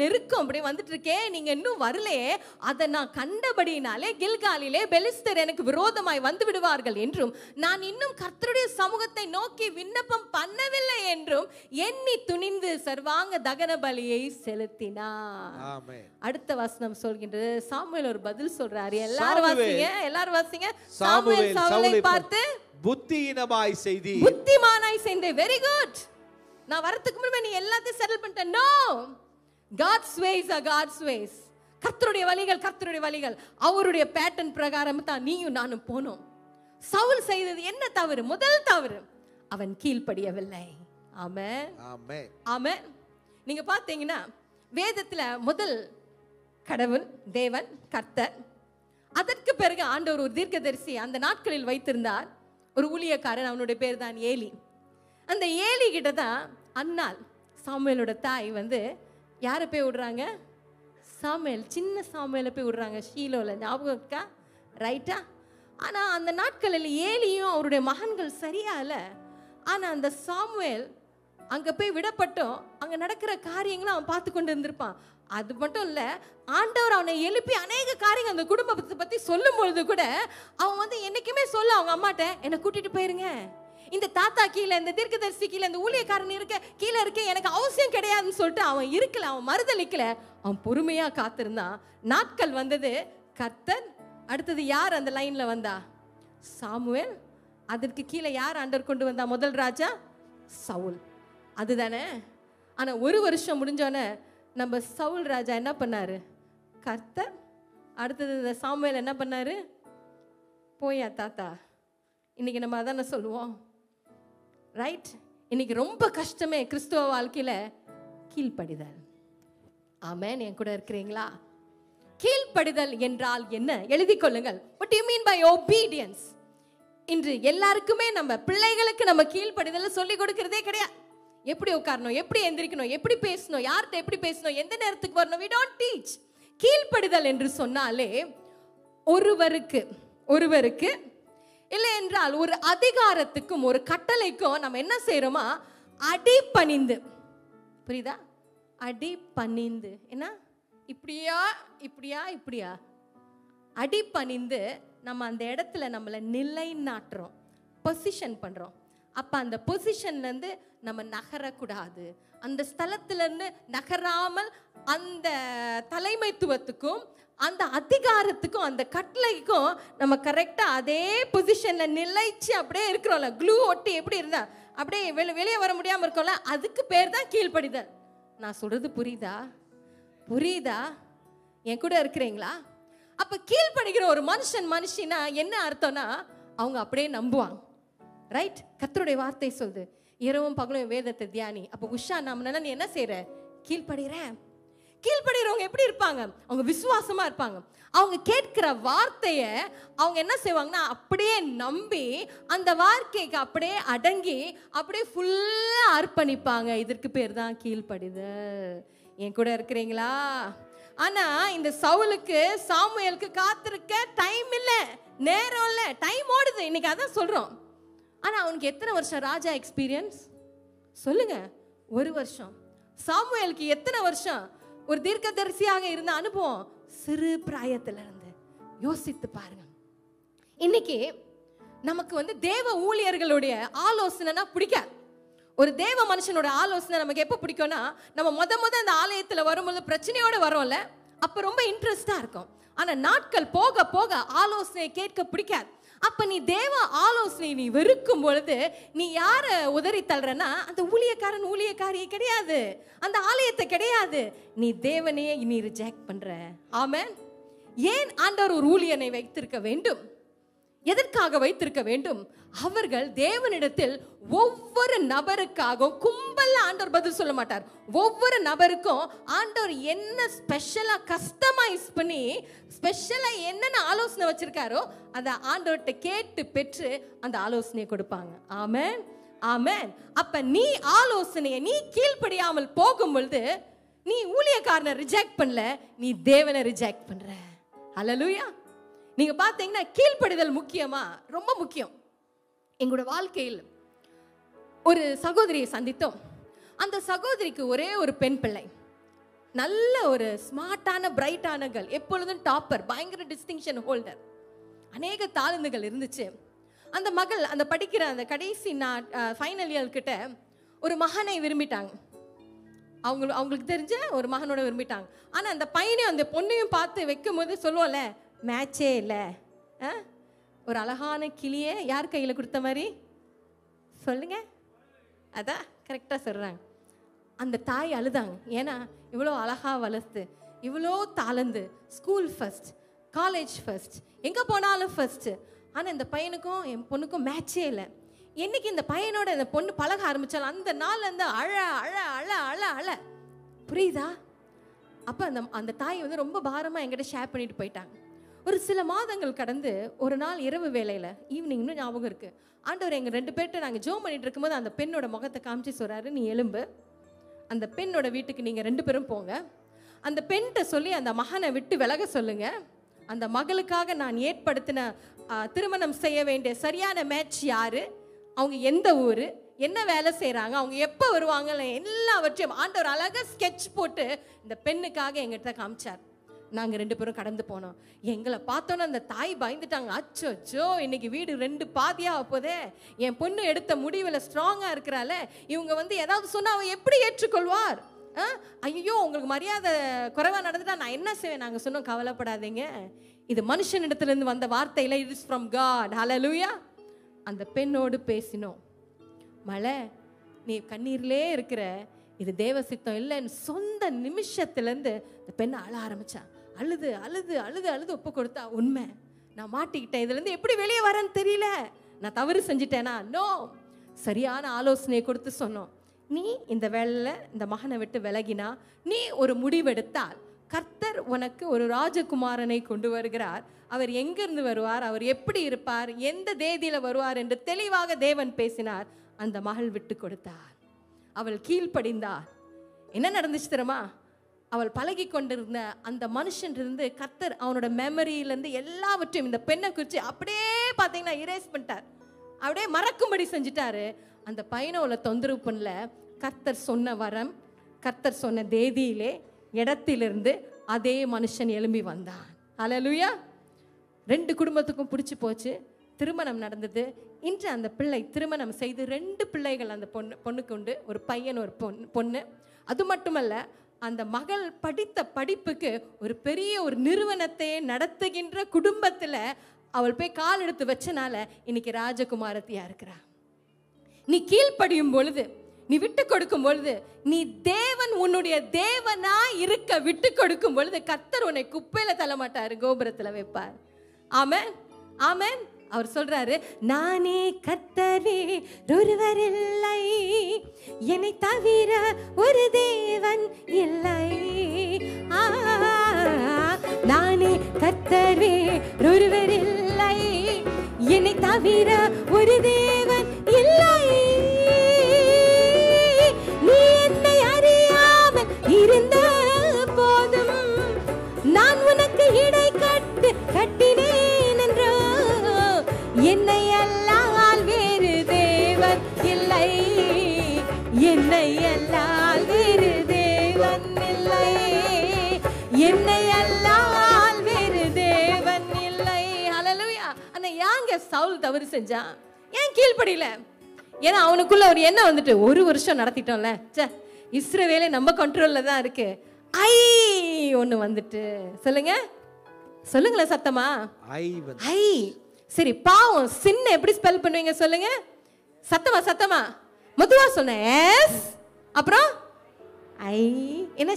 S2: நெருக்கம் அப்படி வந்துட்டு இருக்கே, நீங்க இன்னும் வரலையே, அதை நான் கண்டபடினாலே கில்காலிலே பெலிஸ்தர் எனக்கு விரோதமாய் வந்து விடுவார்கள் என்றும் நான் இன்னும் கர்த்தருடைய சமூகத்தை நோக்கி விண்ணப்பம் பண்ணவில்லை என்றும் எண்ணி துணிந்து சர்வாங்க தகன பலியை செலுத்தினார். ஆமென். அடுத்த வசனம் சொல்கின்றது, சாமுவேல் ஒரு பதில் சொல்றாரு. எல்லாரும் வாசிங்க. சாமுவேல் சவுலை பார்த்து
S3: புத்திமானாய்
S2: செய்தி. Very good. நான் வரதுக்கு முன்னாடி நீ எல்லாத்தையும் செட்டில் பண்ணிட்ட. No, God's ways are God's ways. கர்த்தருடைய வழிகள் அவருடைய பேட்டர்ன் பிரகாரம் தான் நீயும் நானும் போனோம். சவுல் செய்தது என்ன தவறு? முதல் தவறு, அவன் கீழ்ப்படியவில்லை. ஆமென், ஆமென், ஆமென். நீங்க பாத்தீங்கன்னா வேதத்துல முதல் கடவுள் தேவன் கர்த்தர், அதற்கு பிறகு ஆண்டவர் ஒரு தீர்க்கதரிசி அந்த நாட்களில் வைத்திருந்தார், ஒரு ஊழியக்காரன், அவனுடைய பேர் தான் ஏலி. அந்த ஏலி கிட்ட தான் அன்னாள் சாமுவேலோட தாய் வந்து யாரை போய் விடுறாங்க? சாமுவேல், சின்ன சாமுவேலை போய் விடுறாங்க ஷீலோல. ஞாபகம் இருக்கா? ரைட்டா? ஆனால் அந்த நாட்களில் ஏலியும் அவருடைய மகன்கள் சரியா இல்லை. ஆனால் அந்த சாமுவேல் அங்கே போய் விடப்பட்டோம், அங்கே நடக்கிற காரியங்களும் அவன் பார்த்து கொண்டு இருந்திருப்பான். அது மட்டும் இல்லை, ஆண்டவர் அவனை எழுப்பி அநேக காரியங்கள் அந்த குடும்பத்தை பற்றி சொல்லும் பொழுது கூட அவன் வந்து என்னைக்குமே சொல்ல அவங்க அம்மாட்ட, என்னை கூட்டிட்டு போயிருங்க, இந்த தாத்தா கீழே, இந்த தீர்க்கதரிசி கீழே, இந்த ஊழியக்காரன் கீழே இருக்க, எனக்கு அவசியம் கிடையாதுன்னு சொல்லிட்டு அவன் இருக்கல, அவன் மறுதளிக்கல, அவன் பொறுமையா காத்திருந்தான். நாட்கள் வந்தது, கர்த்தர், அடுத்தது யார் அந்த லைன்ல வந்தா? சாமுவேல். அதற்கு கீழே யார் ஆண்டவர் கொண்டு வந்தா? முதல் ராஜா சவுல், அதுதானே? ஆனா 1 வருஷம் முடிஞ்சோன்னே நம்ம சவுல் ராஜா என்ன பண்ணாரு? கர்த்தர். அடுத்தது இந்த சாமுவேல் என்ன பண்ணாரு? போயா தாத்தா. இன்னைக்கு நம்ம அதானே சொல்லுவோம், ரைட்? இன்னைக்கு ரொம்ப கஷ்டமே கிறிஸ்துவ வாழ்க்கையில கீழ்ப்படிதல். ஆமென். என் கூட இருக்கிறீங்களா? கீழ்ப்படிதல் என்றால் என்ன? எழுதி கொள்ளுங்கள். What do you mean by obedience? இன்று எல்லாருக்குமே நம்ம பிள்ளைகளுக்கு நம்ம கீழ்ப்படிதல் சொல்லி கொடுக்கிறதே கிடையாது. எப்படி உட்காரணும், எப்படி எந்திரிக்கணும், எப்படி பேசணும், யார்கிட்ட எப்படி பேசணும், எந்த நேரத்துக்கு வரணும், we don't teach. கீழ்ப்படிதல் என்று சொன்னாலே ஒருவருக்கு இல்லை என்றால் ஒரு அதிகாரத்துக்கும் ஒரு கட்டளைக்கும் நம்ம என்ன செய்யறோமா? அடிபணிந்து. புரியுதா? அடிபணிந்து. என்ன? இப்படியா அடிபணிந்து நம்ம அந்த இடத்துல நம்மளை நிலைநாட்டுறோம், பொசிஷன் பண்றோம். அப்ப அந்த பொசிஷன்ல இருந்து நம்ம நகரக்கூடாது. அந்த ஸ்தலத்துல இருந்து நகராமல் அந்த தலைமைத்துவத்துக்கும் அந்த அதிகாரத்துக்கும் அந்த கட்டளைக்கும் நம்ம கரெக்டா அதே பொசிஷன்ல நிலைச்சு அப்படியே இருக்கிறோம்ல, க்ளூ ஒட்டி எப்படி இருந்தா அப்படியே வெளியே வர முடியாம இருக்கோம்ல, அதுக்கு பேர் தான் கீழ்ப்படிதல். நான் சொல்றது புரியுதா? என் கூட இருக்கிறீங்களா? அப்ப கீழ்ப்படுகிற ஒரு மனுஷனா என்ன அர்த்தம்னா, அவங்க அப்படியே நம்புவாங்க. ரைட்? கர்த்தருடைய வார்த்தை சொல்லுது, இரவும் பகலும் வேதத்தை தியானி. அப்ப உஷா நாம நீ என்ன செய்யற? கீழ்ப்படுகிறவங்க எப்படி இருப்பாங்க? அவங்க விசுவாசமா இருப்பாங்க. அவங்க கேட்கிற வார்த்தைய அவங்க என்ன செய்வாங்கன்னா அப்படியே நம்பி அந்த வார்த்தைக்கு அப்படியே அடங்கி அப்படியே ஃபுல்லா அர்ப்பணிப்பாங்க. இதற்கு பேர் தான் கீழ்ப்படிதல். என் கூட இருக்கிறீங்களா? ஆனா இந்த சவுலுக்கு சாமுவேலுக்கு காத்திருக்க டைம் இல்லை, நேரம் இல்லை, டைம் ஓடுது. இன்னைக்கு அதான் சொல்றோம். ஆனா அவனுக்கு எத்தனை வருஷம் ராஜா எக்ஸ்பீரியன்ஸ் சொல்லுங்க? 1 வருஷம். சாமுவேலுக்கு எத்தனை வருஷம் ஒரு தீர்க்கதரிசியாக இருந்த அனுபவம்? சிறு பிராயத்துல இருந்து யோசித்து பாருங்க.
S1: இன்னைக்கு நமக்கு வந்து தேவ ஊழியர்களுடைய ஆலோசனைனா பிடிக்காது. ஒரு தேவ மனுஷனோட ஆலோசனை நமக்கு எப்போ பிடிக்கும்னா, நம்ம முத அந்த ஆலயத்தில் வரும்போது பிரச்சனையோட வரோம்ல, அப்போ ரொம்ப இன்ட்ரெஸ்டா இருக்கும். ஆனா நாட்கள் போக போக ஆலோசனை கேட்க பிடிக்காது. அப்ப நீ தேவ ஆலோசனை நீ வெறுக்கும் பொழுது நீ யார உதறி தள்ளுறனா, அந்த ஊழியக்காரன் ஊழியக்காரியை கிடையாது, அந்த ஆலயத்தை கிடையாது, நீ தேவனையே நீ ரிஜெக்ட் பண்ற. ஆமென். ஏன் ஆண்டவர் ஒரு ஊழியனை வைத்திருக்க வேண்டும்? எதற்காக வைத்திருக்க வேண்டும்? அவர்கள் தேவனிடத்தில் ஒவ்வொரு நபருக்காகவும் கும்பல்ல ஆண்டவர் பதில் சொல்ல மாட்டார். ஒவ்வொரு நபருக்கும் ஆண்டவர் என்ன ஸ்பெஷலா கஸ்டமைஸ் பண்ணி ஸ்பெஷலா என்னென்ன ஆலோசனை வச்சிருக்காரோ அதை ஆண்டவர்கிட்ட கேட்டு பெற்று அந்த ஆலோசனையை கொடுப்பாங்க. ஆமென், ஆமென். அப்ப நீ ஆலோசனையை நீ கீழ்ப்படியாமல் போகும் பொழுது நீ ஊழியக்காரனை ரிஜெக்ட் பண்ணல, நீ தேவனை ரிஜெக்ட் பண்ற. ஹல்லேலூயா. நீங்க பாத்தீங்கன்னா கீழ்ப்படிதல் முக்கியமா, ரொம்ப முக்கியம். எங்களோட வாழ்க்கையில் ஒரு சகோதரியை சந்தித்தோம். அந்த சகோதரிக்கு ஒரே ஒரு பெண் பிள்ளை, நல்ல ஒரு ஸ்மார்ட்டான பிரைட்டான கேர்ள், எப்பொழுதும் டாப்பர், பயங்கர டிஸ்டிங்ஷன் ஹோல்டர், அநேக தாளந்துகள் இருந்துச்சு. அந்த மகள் அந்த படிக்கிற அந்த கடைசி ஃபைனல் இயர் கிட்ட ஒரு மகனை விரும்பிட்டாங்க. அவங்களுக்கு தெரிஞ்ச ஒரு மகனோட விரும்பிட்டாங்க. ஆனா அந்த பையனையும் அந்த பொண்ணையும் பார்த்து வைக்கும் போது சொல்லுவோம்ல, மேட்சே இல்லை. ஒரு அழகான கிளியை யார் கையில் கொடுத்த மாதிரி சொல்லுங்க, அதான் கரெக்டாக சொல்கிறாங்க. அந்த தாய் அழுதாங்க. ஏன்னா இவ்வளோ அழகாக வளர்த்து, இவ்வளோ தாளந்து, ஸ்கூல் ஃபர்ஸ்ட், காலேஜ் ஃபர்ஸ்ட், எங்கே போனாலும் ஃபர்ஸ்ட்டு. ஆனால் இந்த பையனுக்கும் என் பொண்ணுக்கும் மேட்சே இல்லை. என்னைக்கு இந்த பையனோட இந்த பொண்ணு பழக ஆரம்பித்தாலும் அந்த நாள் அந்த அழ அழ அழ அழ அழ, புரியுதா? அப்போ அந்த தாய் வந்து ரொம்ப பாரமாக என்கிட்ட ஷேர் பண்ணிட்டு போயிட்டாங்க. ஒரு சில மாதங்கள் கடந்து ஒரு நாள் இரவு வேளையில், ஈவினிங்னு ஞாபகம் இருக்குது, ஆண்டவர் எங்கள் 2 பேர்கிட்ட நாங்கள் ஜோம் பண்ணிட்டு இருக்கும்போது அந்த பெண்ணோட முகத்தை காமிச்சு சொல்கிறாரு, நீ எலும்பு, அந்த பெண்ணோட வீட்டுக்கு நீங்கள் 2 பேரும் போங்க, அந்த பெண்கிட்ட சொல்லி அந்த மகனை விட்டு விலக சொல்லுங்க, அந்த மகளுக்காக நான் ஏற்படுத்தின திருமணம் செய்ய வேண்டிய சரியான மேட்ச் யாரு, அவங்க எந்த ஊர், என்ன வேலை செய்கிறாங்க, அவங்க எப்போ வருவாங்க, எல்லாவற்றையும் ஆண்டவர் அழகாக ஸ்கெட்ச் போட்டு இந்த பெண்ணுக்காக எங்கிட்ட காமிச்சார். நாங்கள் 2 பேரும் கடந்து போனோம். எங்களை பார்த்தோன்னா அந்த தாய் பயந்துட்டாங்க. அச்சோ, இன்னைக்கு வீடு 2 பாதியாக போதே, என் பொண்ணு எடுத்த முடிவில் ஸ்ட்ராங்காக இருக்கிறால, இவங்க வந்து ஏதாவது சொன்னால் அவன் எப்படி ஏற்றுக்கொள்வார்? ஐயோ, உங்களுக்கு மரியாதை குறைவாக நடந்துட்டா நான் என்ன செய்வேன்? நாங்கள் சொன்னோம், கவலைப்படாதீங்க, இது மனுஷனிடத்துலேருந்து வந்த வார்த்தையில், இட் இஸ் ஃப்ரம் காட். ஹல்லேலூயா. அந்த பெண்ணோடு பேசினோம். மழை, நீ கண்ணீர்லே இருக்கிற, இது தேவ சித்தம் இல்லைன்னு சொந்த நிமிஷத்துலேருந்து இந்த பெண்ணை அழ ஆரம்பிச்சா. அழுது அழுது அழுது அழுது ஒப்பு கொடுத்தா, உண்மை நான் மாட்டிக்கிட்டேன், இதுலேருந்து எப்படி வெளியே வரேன்னு தெரியல, நான் தவறு செஞ்சிட்டேனா? நோ, சரியான ஆலோசனையை கொடுத்து சொன்னோம். நீ இந்த வேளையில் இந்த மகனை விட்டு விலகினா, நீ ஒரு முடிவெடுத்தால் கர்த்தர் உனக்கு ஒரு ராஜகுமாரனை கொண்டு வருகிறார். அவர் எங்கிருந்து வருவார், அவர் எப்படி இருப்பார், எந்த தேதியில் வருவார் என்று தெளிவாக தேவன் பேசினார். அந்த மகள் விட்டு கொடுத்தார், அவள் கீழ்ப்படிந்தார். என்ன நடந்துச்சு தெரியுமா? அவள் பழகி கொண்டிருந்த அந்த மனுஷன் இருந்து கர்த்தர் அவனோட மெமரியிலேருந்து எல்லாவற்றையும் இந்த பெண்ணை குறித்து அப்படியே பார்த்தீங்கன்னா இரேஸ் பண்ணிட்டார், அப்படியே மறக்கும்படி செஞ்சுட்டாரு. அந்த பையனை அவளை தொந்தரவு பண்ணல. கர்த்தர் சொன்ன வரம், கர்த்தர் சொன்ன தேதியிலே இடத்திலிருந்து அதே மனுஷன் எழும்பி வந்தான். ஹல்லேலூயா. 2 குடும்பத்துக்கும் பிடிச்சி போச்சு. திருமணம் நடந்தது. இன்று அந்த பிள்ளை திருமணம் செய்து 2 பிள்ளைகள் அந்த பொண்ணுக்கு உண்டு, ஒரு பையன் ஒரு பொண்ணு. அது மட்டுமல்ல, அந்த மகள் படித்த படிப்புக்கு ஒரு பெரிய ஒரு நிறுவனத்தை நடத்துகின்ற குடும்பத்தில் அவள் போய் கால் எடுத்து வச்சனால இன்னைக்கு ராஜகுமாரத்தியா இருக்கிறா. நீ கீழ்ப்படியும் பொழுது, நீ விட்டு கொடுக்கும் பொழுது, நீ தேவன் உன்னுடைய தேவனா இருக்க விட்டு கொடுக்கும் பொழுது கர்த்தர் உன்னை குப்பையில தள்ள மாட்டாரு, கோபுரத்துல வைப்பார். ஆமென், ஆமென். அவர் சொல்றாரு, நானே கர்த்தரே, ஒருவர் இல்லை, என்னை தவிர ஒரு தேவன் இல்லை. நானே கர்த்தரே, ஒருவர் இல்லை, என்னை தவிர ஒரு தேவன் இல்லை. நீ என்னை அறியாமல் இருந்த போதும் நான் உனக்கு இடை கட்டினேன் என்றோ, என்னை அல்லால் வேறு தேவன் இல்லை, என்னை அல்லால் வேறு தேவன் இல்லை, என்னை அல்லால் வேறு தேவன் இல்லை. ஹல்லேலூயா. அந்த
S2: சவுல் தவறு செஞ்சான்? ஏன் கீழ்ப்படியில? ஏன்னா அவனுக்குள்ள ஒரு எண்ணம் வந்துட்டு, 1 வருஷம் நடத்திட்டோம்ல, சே இஸ்ரவேலே நம்ம கண்ட்ரோல்ல தான் இருக்கு, ஒண்ணு வந்துட்டு. சொல்லுங்க, சொல்லுங்களேன் சத்தமா. ஐ. சரி, பாவம் சின்ன எப்படி ஸ்பெல் பண்ணுவீங்க சொல்லுங்க, சத்தமா சத்தமா மெதுவா சொன்னேன். எஸ், அப்புறம் ஐ. என்ன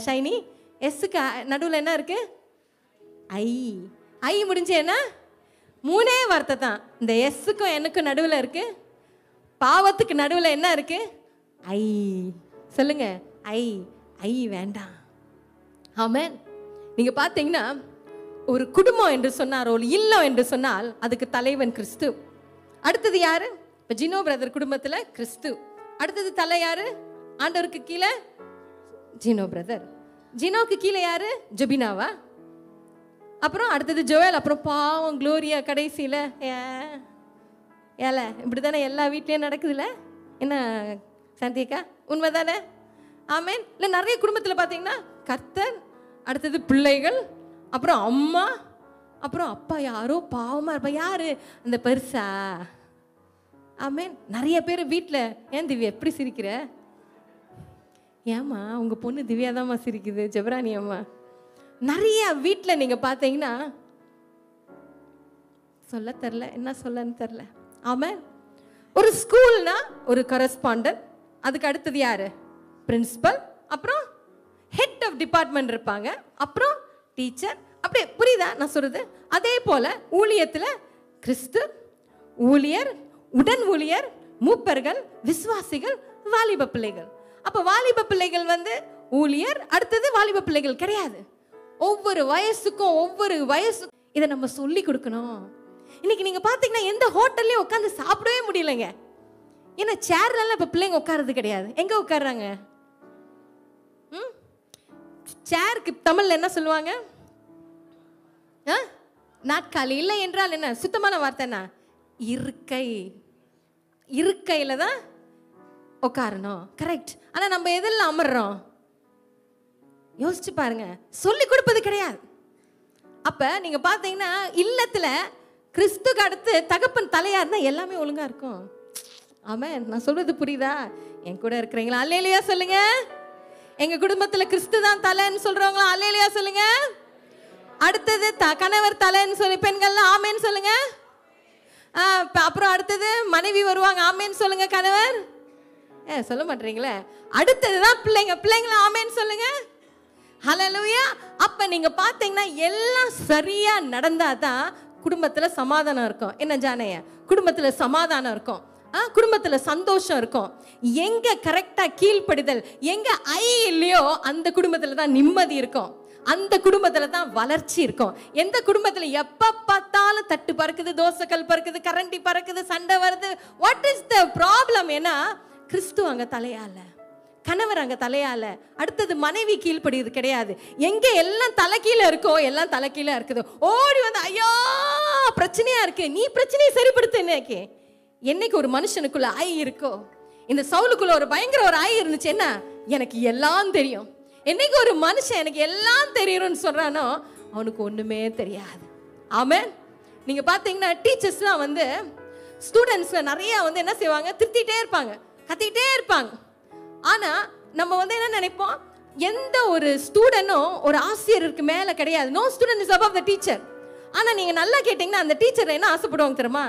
S2: ஷைனி, எஸ்ஸுக்கு நடுவில் என்ன இருக்கு? ஐ. ஐ முடிஞ்சு என்ன? 3 வார்த்தை தான். இந்த எஸ்ஸுக்கும் எனக்கும் நடுவில் இருக்கு. பாவத்துக்கு நடுவில் என்ன இருக்கு? ஐ. சொல்லுங்க, ஐ. ஐ வேண்டாம். ஆமென். நீங்க பார்த்தீங்கன்னா ஒரு குடும்பம் என்று சொன்னார், ஒரு இல்லம் என்று சொன்னால் அதுக்கு தலைவன் கிறிஸ்து. அடுத்தது யாரு? இப்போ ஜினோ பிரதர் குடும்பத்தில் கிறிஸ்து. அடுத்தது தலை யாரு? ஆண்டவருக்கு கீழே ஜினோ பிரதர். ஜினோக்கு கீழே யாரு? ஜெபினாவா? அப்புறம் அடுத்தது ஜோயல். அப்புறம் பாவம் குளோரியா கடைசியில். ஏல இப்படி தானே எல்லா வீட்லேயும் நடக்குதுல்ல? என்ன சாந்தியக்கா, உண்மை தானே? ஆமேன். இல்லை நிறைய குடும்பத்தில் பார்த்தீங்கன்னா கர்த்தர், அடுத்தது பிள்ளைகள், அப்புறம் அம்மா, அப்புறம் அப்பா யாரோ பாவமாக இருப்பா. யாரு அந்த பெருசா? ஆமேன். நிறைய பேர் வீட்டில், ஏன் திவ்யா எப்படி சிரிக்கிற? ஏம்மா உங்கள் பொண்ணு திவ்யா தான்மா சிரிக்குது, ஜெபராணி அம்மா. நிறைய வீட்டில் நீங்கள் பார்த்தீங்கன்னா சொல்ல தெரில, என்ன சொல்லன்னு தெரில. ஆமாம். ஒரு ஸ்கூல்னா ஒரு கரஸ்பாண்டன்ட், அதுக்கு அடுத்தது யாரு? பிரின்சிபல், அப்புறம் ஹெட் ஆஃப் டிபார்ட்மெண்ட் இருப்பாங்க, அப்புறம் டீச்சர். அப்படியே புரியுதா நான் சொல்றது? அதே போல ஊழியத்தில் கிறிஸ்து, ஊழியர், உடன் ஊழியர், மூப்பர்கள், விசுவாசிகள், வாலிப பிள்ளைகள். அப்போ வாலிப பிள்ளைகள் வந்து ஊழியர், அடுத்தது வாலிப பிள்ளைகள் கிடையாது. ஒவ்வொரு வயசுக்கும் இதை நம்ம சொல்லி கொடுக்கணும். இன்னைக்கு நீங்க பாத்தீங்கன்னா எந்த ஹோட்டல்லையும் உட்காந்து சாப்பிடவே முடியலைங்க. ஏன்னா சேர்லாம் இப்ப பிள்ளைங்க உட்கார்றது கிடையாது. எங்க உட்கார்றாங்க? சேருக்கு தமிழ்ல என்ன சொல்லுவாங்க? நாட்காலி. இல்லை என்றால் என்ன சுத்தமான வார்த்தைனா இருக்கை. இருக்கையில தான் உட்காரணும், கரெக்ட். ஆனா நம்ம எதில் அமர்றோம் யோசிச்சு பாருங்க. சொல்லி கொடுப்பது கிடையாது. அப்ப நீங்க பாத்தீங்கன்னா இல்லத்துல கிறிஸ்துக்கு அடுத்து தகப்பன் தலையா இருந்தா எல்லாமே ஒழுங்கா இருக்கும். ஆமென். நான் சொல்றது புரியுதா? என் கூட இருக்கிறீங்களா? அல்லேலூயா சொல்லுங்க. எங்க குடும்பத்துல கிறிஸ்து தான் தலைன்னு சொல்றவங்களா அல்லேலூயா சொல்லுங்க. அடுத்தது கணவர் தலைன்னு சொல்லி பெண்கள்லாம் ஆமேன்னு சொல்லுங்க. அப்புறம் அடுத்தது மனைவி வருவாங்க, ஆமேன்னு சொல்லுங்க. கணவர் சொல்ல மாட்டீங்களே. அடுத்ததுதான் பிள்ளைங்கள ஆமேன்னு சொல்லுங்க. ஹல்லேலூயா. அப்ப நீங்க பாத்தீங்கன்னா எல்லாம் சரியா நடந்தாதான் குடும்பத்துல சமாதானம் இருக்கும். என்ன ஜானைய? குடும்பத்துல சமாதானம் இருக்கும், குடும்பத்துல சந்தோஷம் இருக்கும். எங்க கரெக்டா கீழ்ப்படிதல், எங்க ஐ இல்லையோ அந்த குடும்பத்துல தான் நிம்மதி இருக்கும், அந்த குடும்பத்துல தான் வளர்ச்சி இருக்கும். எந்த குடும்பத்துல எப்ப பார்த்தாலும் தட்டு பறக்குது, தோசைக்கல் பறக்குது, கரண்டி பறக்குது, சண்டை வருது, வாட் இஸ் த ப்ராப்ளம்? ஏன்னா கிறிஸ்து அங்க தலையால, கணவர் அங்க தலையால, அடுத்தது மனைவி கீழ்ப்படியது கிடையாது. எங்க எல்லாம் தலைக்கீழ இருக்கோ எல்லாம் தலைக்கீழ இருக்குது. ஓடி வந்து ஐயோ பிரச்சனையா இருக்கு, நீ பிரச்சனையை சரிப்படுத்து. என்னைக்கு ஒரு மனுஷனுக்குள்ள ஐ இருக்கோ, இந்த சவுலுக்குள்ள ஒரு பயங்கர ஒரு ஐ இருந்துச்சு, என்ன எனக்கு எல்லாம் தெரியும். என்னைக்கு ஒரு மனுஷன் எனக்கு எல்லாம் தெரியும்னு சொல்றானோ அவனுக்கு ஒண்ணுமே தெரியாது. ஆமென். நீங்க பாத்தீங்கன்னா டீச்சர்ஸ்லாம் வந்து ஸ்டூடெண்ட்ஸ் நிறைய வந்து என்ன செய்வாங்க, திட்டிகிட்டே இருப்பாங்க, கத்திக்கிட்டே இருப்பாங்க. ஆனா நம்ம வந்து என்ன நினைப்போம், எந்த ஒரு ஸ்டூடெண்ட்டும் ஒரு ஆசிரியருக்கு மேல கிடையாது. No student is above the teacher. ஆனா நீங்க நல்லா கேட்டீங்கன்னா அந்த டீச்சர் என்ன ஆசைப்படுவாங்க தெரியுமா?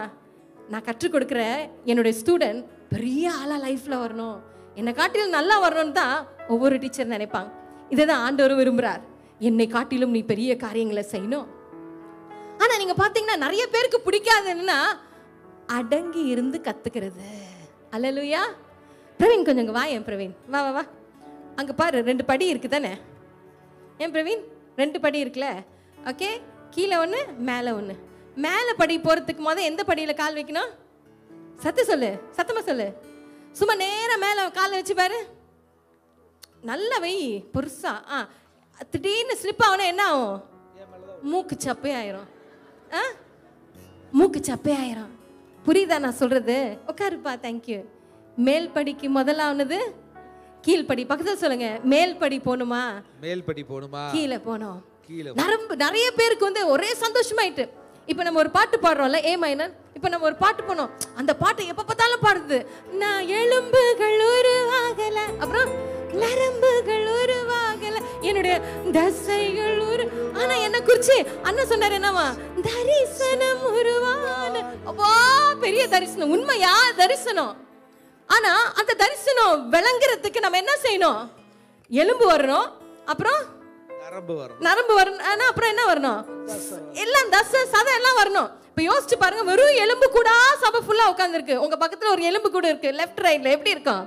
S2: நான் கற்றுக் கொடுக்குற என்னுடைய ஸ்டூடெண்ட் பெரிய ஆளா லைஃப்ல வரணும், என்னை காட்டிலும் நல்லா வரணும்னு தான் ஒவ்வொரு டீச்சர் நினைப்பாங்க. இதை தான் ஆண்டவர் விரும்புறார், என்னை காட்டிலும் நீ பெரிய காரியங்களை செய்யணும். ஆனா நீங்க பாத்தீங்கன்னா நிறைய பேருக்கு பிடிக்காதுன்னா அடங்கி இருந்து கத்துக்கிறது. அல்லேலூயா. பிரவீன் கொஞ்சம் வா. ஏன் பிரவீன் வா வா வா. அங்கே பாரு 2 படி இருக்கு தானே? ஏன் பிரவீன் 2 படி இருக்குல்ல? ஓகே, கீழே ஒன்று மேலே ஒன்று. மேலே படி போகிறதுக்கு முதல் எந்த படியில் கால் வைக்கணும்? சொல்லு, சத்தமாக சொல்லு. சும்மா நேராக மேலே கால் வச்சு பாரு, நல்லா வை பெருசா. திடீர்னு ஸ்லிப் ஆகணும், என்ன ஆகும்? மூக்கு சப்பையாயிரும். மூக்கு சப்பையாயிரும். புரியுதா நான் சொல்றது? உட்காருப்பா. தேங்க்யூ. மேல் படிக்கு முதலானது கீழ்படி. பக்கத்தில் சொல்லுங்க, மேல் படி போகணுமா, மேல் படி போகணுமா, கீழே போகணும். நிறைய பேருக்கு வந்து ஒரே சந்தோஷமாயிட்டு இப்போ நம்ம ஒரு பாட்டு பாடுறோம்ல, ஏ மைனர். இப்போ நம்ம ஒரு பாட்டு பண்ணோம், அந்த பாட்டு எப்ப பார்த்தாலும் பாடுது, நான் எலும்புகள் உருவாகல, அப்புறம் நரம்புகள் உருவாகல, என்னுடைய தசைகள் ஆனா என்ன குறிச்சு அண்ணன் சொன்னாரு என்னவா, தரிசனம் உருவான. அப்பா பெரிய தரிசனம், உண்மையா தரிசனம். ஆனா அந்த தரிசனம் விளங்குறதுக்கு நம்ம என்ன செய்யணும்? எலும்பு வரணும், அப்புறம் நரம்பு வரணும், அப்புறம் என்ன வரணும்? எல்லாம் தசை சதை எல்லாம் வரணும். இப்ப யோசிச்சு பாருங்க, வெறும் எலும்பு கூட சபை ஃபுல்லா உட்கார்ந்துருக்கு, உங்க பக்கத்துல ஒரு எலும்பு கூட இருக்கு, லெஃப்ட் ரைட்ல, எப்படி இருக்கும்?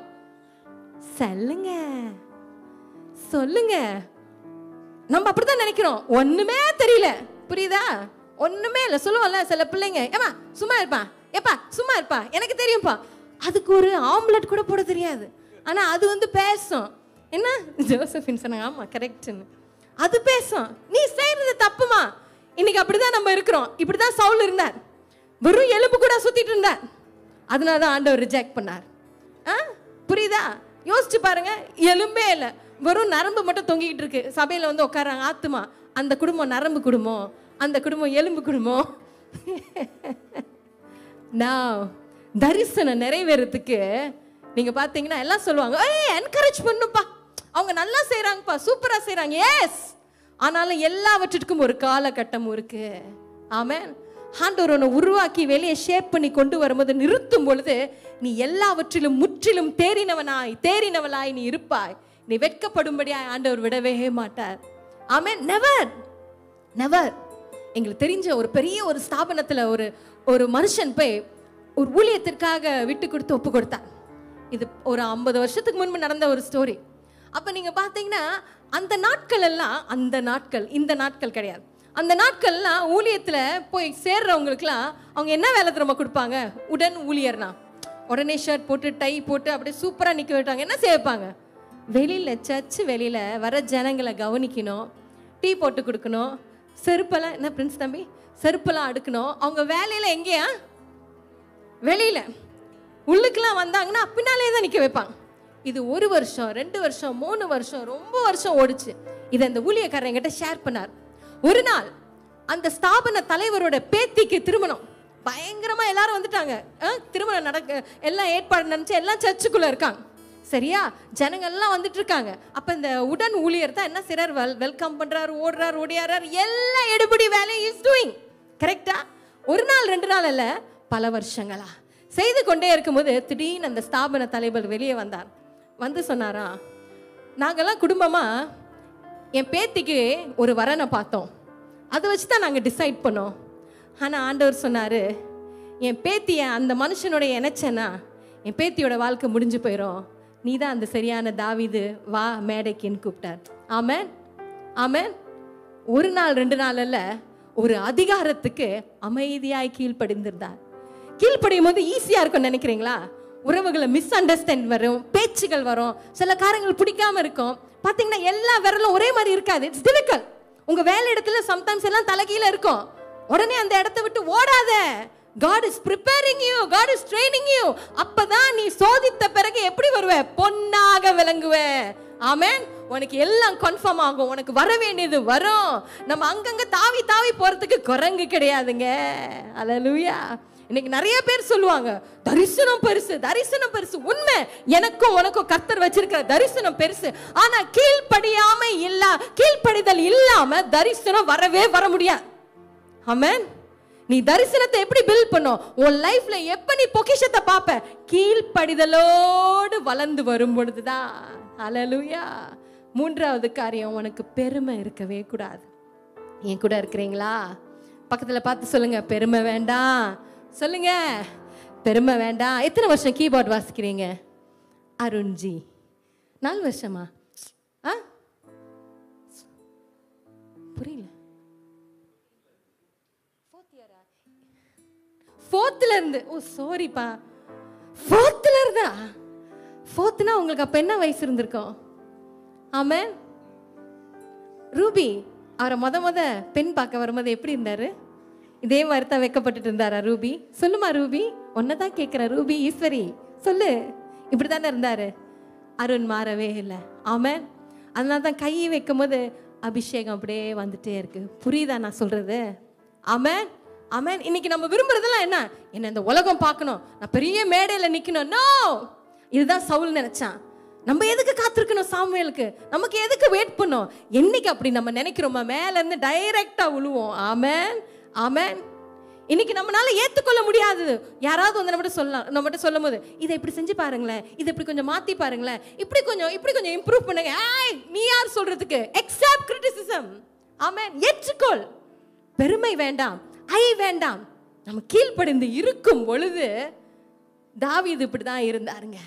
S2: சொல்லுங்க சொல்லுங்க. நம்ம அப்படித்தான் நினைக்கிறோம், ஒண்ணுமே தெரியல, புரியுதா? ஒண்ணுமே இல்ல. சொல்லுவோம்ல சில பிள்ளைங்க, ஏமா சும்மா இருப்பா, ஏப்பா சும்மா இருப்பா, எனக்கு தெரியும்பா. அதுக்கு ஒரு ஆம்லெட் கூட போட தெரியாது, ஆனா அது வந்து பேசும். என்ன ஜோசபின் சொன்னாங்க, ஆமா கரெக்ட்னு. அது பேசும், நீ செய்யறது தப்புமா. இன்னைக்கு அப்படிதான் நம்ம இருக்கிறோம். இப்படிதான் சவுல் இருந்தார், வெறும் எலும்பு கூட சுத்திட்டு இருந்தார். அதனாலதான் ஆண்டவர் ரிஜெக்ட் பண்ணார். புரியுதா? யோசிச்சு பாருங்க, எலும்பே இல்லை, வெறும் நரம்பு மட்டும் தொங்கிக்கிட்டு இருக்கு. சபையில வந்து உட்காராங்க ஆத்துமா, அந்த குடும்பம் நரம்பு குடும்பம், அந்த குடும்பம் எலும்பு குடும்பம். நான் தரிசனம் நிறைவேறதுக்கு நீங்க பாத்தீங்கன்னா எல்லாம் சொல்லுவாங்க, என்கரேஜ் பண்ணுப்பா, அவங்க நல்லா செய்யறாங்கப்பா, சூப்பரா செய்யறாங்க. எஸ், ஆனாலும் எல்லாவற்றுக்கும் ஒரு காலகட்டமும் இருக்கு. ஆமென். ஆண்டவர் உன்னை உருவாக்கி வெளியே ஷேப் பண்ணி கொண்டு வரும்போது, நிறுத்தும் பொழுது நீ எல்லாவற்றிலும் முற்றிலும் தேறினவளாய் நீ இருப்பாய். நீ வெட்கப்படும்படியாய் ஆண்டவர் விடவே மாட்டார். ஆமென். Never never. எங்களுக்கு தெரிஞ்ச ஒரு பெரிய ஒரு ஸ்தாபனத்துல ஒரு மனுஷன் போய் ஒரு ஊழியத்திற்காக விட்டு கொடுத்து ஒப்பு கொடுத்தார். இது ஒரு 50 வருஷத்துக்கு முன்பு நடந்த ஒரு ஸ்டோரி. அப்ப நீங்க பாத்தீங்கன்னா அந்த நாட்கள் எல்லாம், அந்த நாட்கள் இந்த நாட்கள் கிடையாது, அந்த நாட்கள்லாம் ஊழியத்துல போய் சேர்றவங்களுக்குலாம் அவங்க என்ன வேலை திறமை கொடுப்பாங்க? உடன் ஊழியர்னா உடனே ஷர்ட் போட்டு டை போட்டு அப்படியே சூப்பரா நிக்க விட்டாங்க. என்ன செய்வாங்க? வெளியில சர்ச்சு வெளியில வர ஜனங்களை கவனிக்கணும், டீ போட்டு கொடுக்கணும், செருப்பெல்லாம், என்ன பிரின்ஸ் தம்பி, செருப்பெல்லாம் அடுக்கணும். அவங்க வேலையில எங்கேயா? வெளியில. உள்ளுக்கெல்லாம் வந்தாங்கன்னா பின்னாலே தான் நிக்க வைப்பாங்க. இது 1 வருஷம் 2 வருஷம் 3 வருஷம் ரொம்ப வருஷம் ஓடிச்சு. இதை அந்த ஊழியக்காரன் என்கிட்ட ஷேர் பண்ணார். ஒரு நாள் அந்த ஸ்தாபன தலைவரோட பேத்திக்கு திருமணம், பயங்கரமா எல்லாரும் வந்துட்டாங்க. திருமணம் நடக்க எல்லாம் ஏற்பாடு நடந்துச்சு, எல்லாம் சர்ச்சுக்குள்ள இருக்காங்க. சரியா? ஜனங்கள்லாம் வந்துட்டு இருக்காங்க. அப்ப இந்த உடன் ஊழியர் தான் என்ன செய்றார்? வெல்கம் பண்றாரு, ஓடுறாரு, ஓடியாரார், எல்லா எடுபடி வேலையும் இஸ் டூயிங். கரெக்டா? ஒரு நாள் 2 நாள் அல்ல, பல வருஷங்களா செய்து கொண்டே இருக்கும்போது திடீர்னு அந்த ஸ்தாபன தலைவர் வெளியே வந்தார். வந்து சொன்னாரா, நாங்கெல்லாம் குடும்பமா என் பேத்திக்கு ஒரு வரனை பார்த்தோம், அதை வச்சு தான் நாங்கள் டிசைட் பண்ணோம். ஆனால் ஆண்டவர் சொன்னார், என் பேத்தியை அந்த மனுஷனோட இணைச்சேன்னா என் பேத்தியோட வாழ்க்கை முடிஞ்சு போயிடும், நீ தான் அந்த சரியான தாவீது, வா மேடைக்குன்னு கூப்பிட்டார். ஆமென் ஆமென். 1 நாள் 2 நாள் அல்ல, ஒரு அதிகாரத்துக்கு அமைதியாய் கீழ்ப்படிந்திருந்தார். கீழ்ப்படியும் போது ஈஸியா இருக்கும் நினைக்கிறீங்களா? உறவுகளை மிஸ் அண்டர்ஸ்டாண்ட் வரும், பேச்சுகள் வரும், சில காரியங்கள் பிடிக்காம இருக்கும். பாத்தீங்கன்னா எல்லா விரலும் ஒரே மாதிரி இருக்காது. It's difficult. உங்க வேலை இடத்துல சம்டைம்ஸ் எல்லாம் தலைகீழ இருக்கும். உடனே அந்த இடத்தை விட்டு ஓடாத. God is preparing you, God is training you. அப்பதான் நீ சோதித்த பிறகு எப்படி வருவ? பொன்னாக விளங்குவ. ஆமென். உனக்கு எல்லாம் கன்ஃபார்ம் ஆகும், உனக்கு வர வேண்டியது வரும். நம்ம அங்கங்க தாவி தாவி போறதுக்கு குரங்கு கிடையாதுங்க. அல்லேலூயா. இன்னைக்கு நிறைய பேர் சொல்லுவாங்க, தரிசனம் பெருசு, தரிசனம் பெருசு. உண்மை, எனக்கும் உனக்கும் கர்த்தர் வச்சிருக்கிற தரிசனம் பெருசு. ஆனா கீழ்ப்படிதல் இல்லாம தரிசனம் வர முடியாது. ஆமென். நீ தரிசனத்தை எப்படி பில்ட் பண்ணும்? உன் லைஃப்ல எப்ப நீ பொக்கிஷத்தை பாப்ப? கீழ்ப்படிதலோடு வளர்ந்து வரும் பொழுதுதான். அல்லேலூயா. 3வது காரியம், உனக்கு பெருமை இருக்கவே கூடாது. என் கூட இருக்கிறீங்களா? பக்கத்துல பார்த்து சொல்லுங்க, பெருமை வேண்டாம். சொல்லுங்க, பெருமை வேண்டாம். எத்தனை வருஷம் கீபோர்ட் வாசிக்கிறீங்க? அருண்ஜி 4 வருஷமா? புரியல. 4th இருந்து. ஓ சாரிப்பா, 4th இருந்தா? 4th உங்களுக்கு அப்ப என்ன வயசு இருந்திருக்கும்? ஆமென். ரூபி அவரை முத பெண் பார்க்க வரும்போது எப்படி இருந்தாரு? இதே மாதிரி தான் வைக்கப்பட்டு இருந்தாரா ரூபி? சொல்லுமா ரூபி, ஒன்னதான் கேட்கிற ரூபி ஈஸ்வரி, சொல்லு. இப்படித்தானே இருந்தாரு. அருண் மாறவே இல்லை. ஆமென். அதனால தான் கை வைக்கும் போது அபிஷேகம் அப்படியே வந்துட்டே இருக்கு. புரியுதா நான் சொல்றது? ஆமென் ஆமென். இன்னைக்கு நம்ம விரும்புறதெல்லாம் என்ன? இந்த உலகம் பார்க்கணும், நான் பெரிய மேடையில நிக்கணும். நோ, இதுதான் சவுல் நினைச்சான். நம்ம எதுக்கு காத்திருக்கணும் சாமுவேலுக்கு? நமக்கு எதுக்கு வெயிட் பண்ணோம்? என்னைக்கு அப்படி நம்ம நினைக்கிறோமா, மேல இருந்து டைரக்டா விழுவோம். ஆமென், ஆமென். இன்னைக்கு நம்மளால ஏத்துக்கொள்ள முடியாது. யாராவது வந்து நம்மகிட்ட சொல்லும் போது, இதை இப்படி செஞ்சு பாருங்களேன், இதை இப்படி கொஞ்சம் மாத்தி பாருங்களேன், இப்படி கொஞ்சம் இம்ப்ரூவ் பண்ணுங்க. நீ யார் சொல்றதுக்கு? Except criticism. ஆமென். ஏற்றுக்கொள். பெருமை வேண்டாம், வேண்டாம். நம்ம கீழ்ப்படிந்து இருக்கும் பொழுது தாவீது இப்படிதான் இருந்தாருங்க.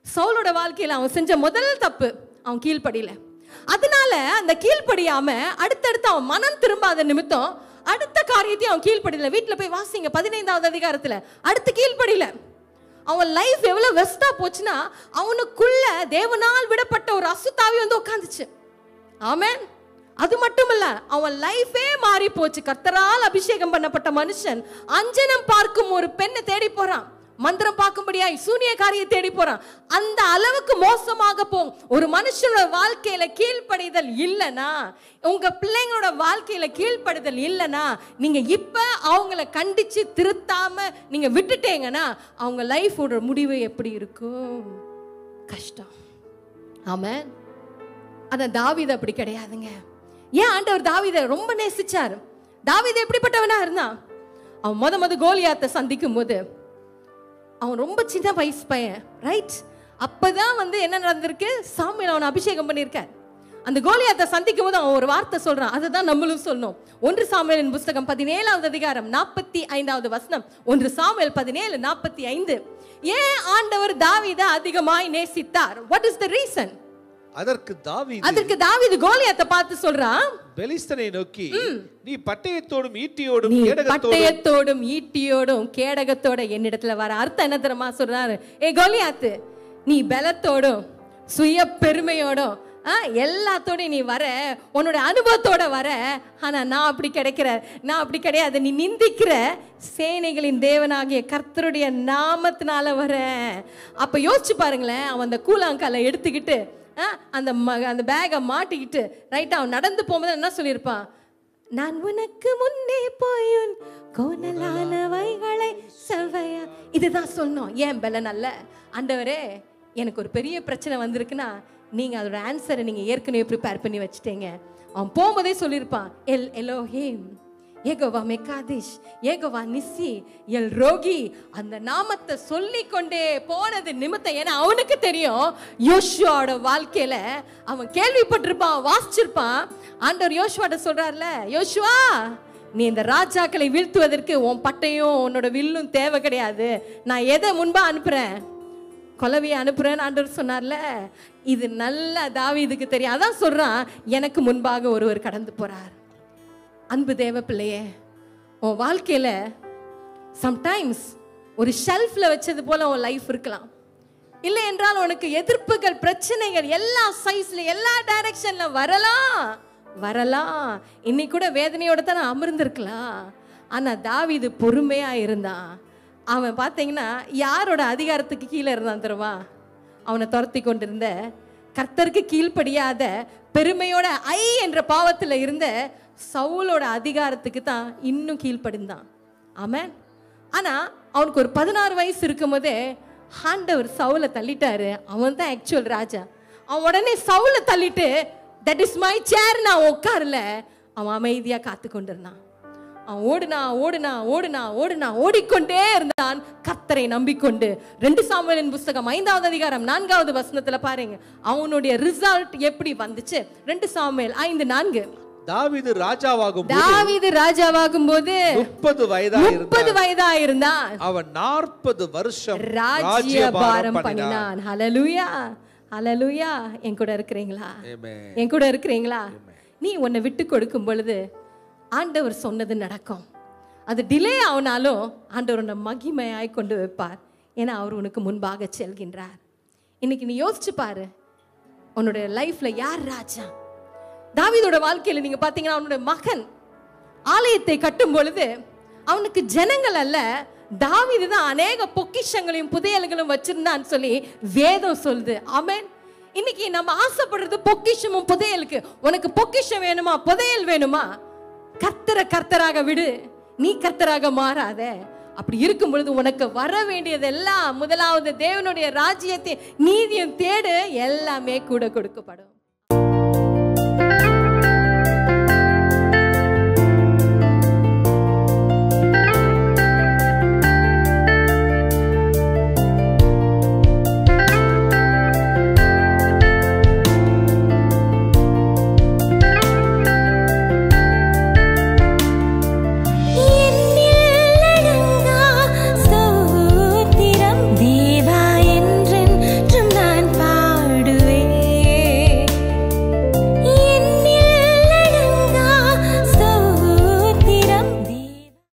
S2: சவுலோட வாழ்க்கையில அவன் செஞ்ச முதல் தப்பு, அவன் கீழ்ப்படியில. அதனால அந்த கீழ்ப்படியாம அடுத்தடுத்து அவன் மனம் திரும்பாத நிமித்தம் அடுத்த காரியத்தையும் அவன் கீழ்ப்படியில. வீட்டுல போய் வாசிங்க 15வது அதிகாரத்துல. அடுத்து கீழ்ப்படியில அவன் லைஃப் எவ்வளவு வெஸ்டா போச்சுன்னா, அவனுக்குள்ள தேவனால் விடப்பட்ட ஒரு அசுத்தாவி வந்து உட்கார்ந்துச்சு. ஆமென். அது மட்டும் இல்ல, அவன் லைஃபே மாறி போச்சு. கர்த்தரால் அபிஷேகம் பண்ணப்பட்ட மனுஷன் அஞ்சனம் பார்க்கும் ஒரு பெண்ணை தேடி போறான். மந்திரம் பார்க்கும்படியாய் சூனியக்காரியை தேடி போறான். அந்த அளவுக்கு மோசமாக போகும். ஒரு மனுஷனோட வாழ்க்கையில கீழ்ப்படிதல் இல்லைன்னா, உங்க பிள்ளைங்களோட வாழ்க்கையில கீழ்ப்படிதல் இல்லைன்னா, நீங்க இப்ப அவங்கள கண்டிச்சு திருத்தாம நீங்க விட்டுட்டீங்கன்னா அவங்க லைஃபோட முடிவு எப்படி இருக்கும்? கஷ்டம். ஆமென். ஆனா தாவீது அப்படி கிடையாதுங்க. ஏன் ஆண்டவர் தாவீதை ரொம்ப நேசிச்சார்? தாவீது எப்படிப்பட்டவனா இருந்தான்? அவன் முத கோலியாத்தை சந்திக்கும் போது அவன் ரொம்ப சின்ன வயசு பையன், ரைட்? அப்பதான் வந்து என்ன நடந்திருக்கு? சாமுவேல் அவனை அபிஷேகம் பண்ணியிருக்கார். அந்த கோலியாத்தை சந்திக்கும் போது அவன் ஒரு வார்த்தை சொல்றான். அதை தான் நம்மளும் சொல்லணும். 1 சாமுவேலின் புஸ்தகம் 17வது அதிகாரம் 45வது வசனம். 1 சாமுவேல் 17:45. ஏன் ஆண்டவர் தாவீதை அதிகமாய் நேசித்தார்? What is the reason?
S3: அதற்கு
S2: தாவீது கோலியாத்தை பார்த்து சொல்றான்,
S3: பெலிஸ்தனை நோக்கி, நீ பட்டயத்தோடும் ஈட்டியோடும்
S2: கேடகத்தோட என்னிடத்துல வர. அர்த்தம் என்ன தெரியுமா சொல்றாரு? கோலியாத்து, நீ பலத்தோடும் சுய பெருமையோடும் எல்லாத்தோட நீ வர, உன்னோட அனுபவத்தோட வர. ஆனா நான் அப்படி கிடையாது. நீ நிந்திக்கிற சேனைகளின் தேவனாகிய கர்த்தருடைய நாமத்தினால வர. அப்ப யோசிச்சு பாருங்களேன், அவன் அந்த கூழாங்காலை எடுத்துக்கிட்டு அந்த பேகை மாட்டிக்கிட்டு ரைட்டா அவன் நடந்து போகும்போது என்ன சொல்லியிருப்பான்? நான் உனக்கு முன்னே போயுன் கோணலானவைகளை செவ்வையா. இதுதான் சொன்னோம். ஏன் பலன் அல்ல. ஆண்டவரே, எனக்கு ஒரு பெரிய பிரச்சனை வந்திருக்குன்னா நீங்க அதோட ஆன்சரை நீங்க ஏற்கனவே ப்ரிப்பேர் பண்ணி வச்சுட்டீங்க. அவன் போகும்போதே சொல்லியிருப்பான், El Elohim, Jehovah Mekaddesh, Jehovah Nissi, El Roi. அந்த நாமத்தை சொல்லிக்கொண்டே போனது நிமித்தம். ஏன்னா அவனுக்கு தெரியும், யோசுவாவோட வாழ்க்கையில அவன் கேள்விப்பட்டிருப்பான், வாசிச்சிருப்பான். ஆண்டவர் யோசுவாட்ட சொல்றாருல, யோசுவா, நீ இந்த ராஜாக்களை வீழ்த்துவதற்கு உன் பட்டையும் உன்னோட வில்லும் தேவை கிடையாது. நான் எதை முன்பா அனுப்புறேன்? கொலவியை அனுப்புறேன்னு ஆண்டவர் சொன்னார்ல. இது நல்ல தாவீதுக்கு தெரியும். அதான் சொல்றான், எனக்கு முன்பாக ஒருவர் கடந்து போறார். அன்பு தேவ பிள்ளையே, உன் வாழ்க்கையில சம்டைம்ஸ் ஒரு ஷெல்ஃப்ல வச்சது போல உன் லைஃப் இருக்கலாம். இல்லை என்றால் உனக்கு எதிர்ப்புகள், பிரச்சனைகள் எல்லா சைஸ்ல எல்லா டைரக்ஷன்ல வரலாம். இன்னைக்கு கூட வேதனையோட தான் நான் அமர்ந்திருக்கலாம். ஆனா தாவீது பொறுமையா இருந்தான். அவன் பார்த்தீங்கன்னா யாரோட அதிகாரத்துக்கு கீழே இருந்தான் தெரியுமா? அவனை துரத்தி கொண்டிருந்த, கர்த்தருக்கு கீழ்ப்படியாத, பெருமையோட என்ற பாவத்துல இருந்த சவுலோட அதிகாரத்துக்கு தான் இன்னும் கீழ்ப்படிந்தான். ஆமென். ஆனா அவனுக்கு ஒரு 16 வயசு இருக்கும் போதே ஆண்டவர் சவுலை தள்ளிட்டாரு. அவன் தான் ஆக்சுவல் ராஜா. அவன் உடனே சவுலை தள்ளிட்டு, தட் இஸ் மை சேர், நான் உட்காரல. அவன் அமைதியா காத்து கொண்டிருந்தான். அவன் ஓடிக்கொண்டே இருந்தான், கர்த்தரை நம்பிக்கொண்டு. 2 சாமுவேலின் புஸ்தகம் 5வது அதிகாரம் 4வது வசனத்துல பாருங்க அவனுடைய ரிசல்ட் எப்படி வந்துச்சு. 2 சாமுவேல் 5:4.
S3: தாவீது ராஜாவாகும்
S2: போது 30 வயதா இருந்தான்.
S3: அவன் 40 வருஷம்
S2: ராஜ்யபாரம் பண்ணினான். ஹல்லேலூயா, ஹல்லேலூயா. என் கூட இருக்கிறீங்களா? நீ உன்னை விட்டு கொடுக்கும் பொழுது ஆண்டவர் சொன்னது நடக்கும். அது டிலே ஆனாலும் ஆண்டவர் உன்னை மகிமையாய் கொண்டு வைப்பார். ஏன்னா அவர் உனக்கு முன்பாக செல்கின்றார். இன்னைக்கு நீ யோசிச்சு பாரு, உன்னுடைய லைஃப்ல யார் ராஜா? தாவீதோட வாழ்க்கையில நீங்க பாத்தீங்கன்னா, அவனுடைய மகன் ஆலயத்தை கட்டும் பொழுது அவனுக்கு ஜனங்கள் அல்ல, தாவீது தான் அநேக பொக்கிஷங்களையும் புதையல்களும் வச்சிருந்தான்னு சொல்லி வேதம் சொல்லுது. ஆமென். இன்னைக்கு நம்ம ஆசைப்படுறது பொக்கிஷமும் புதையலுக்கு. உனக்கு பொக்கிஷம் வேணுமா, புதையல் வேணுமா? கர்த்தராக விடு.
S1: நீ கர்த்தராக மாறாத. அப்படி இருக்கும் பொழுது உனக்கு வர வேண்டியதெல்லாம், முதலாவது தேவனுடைய ராஜ்யத்தை நீதியும் தேடு, எல்லாமே கூட கொடுக்கப்படும்.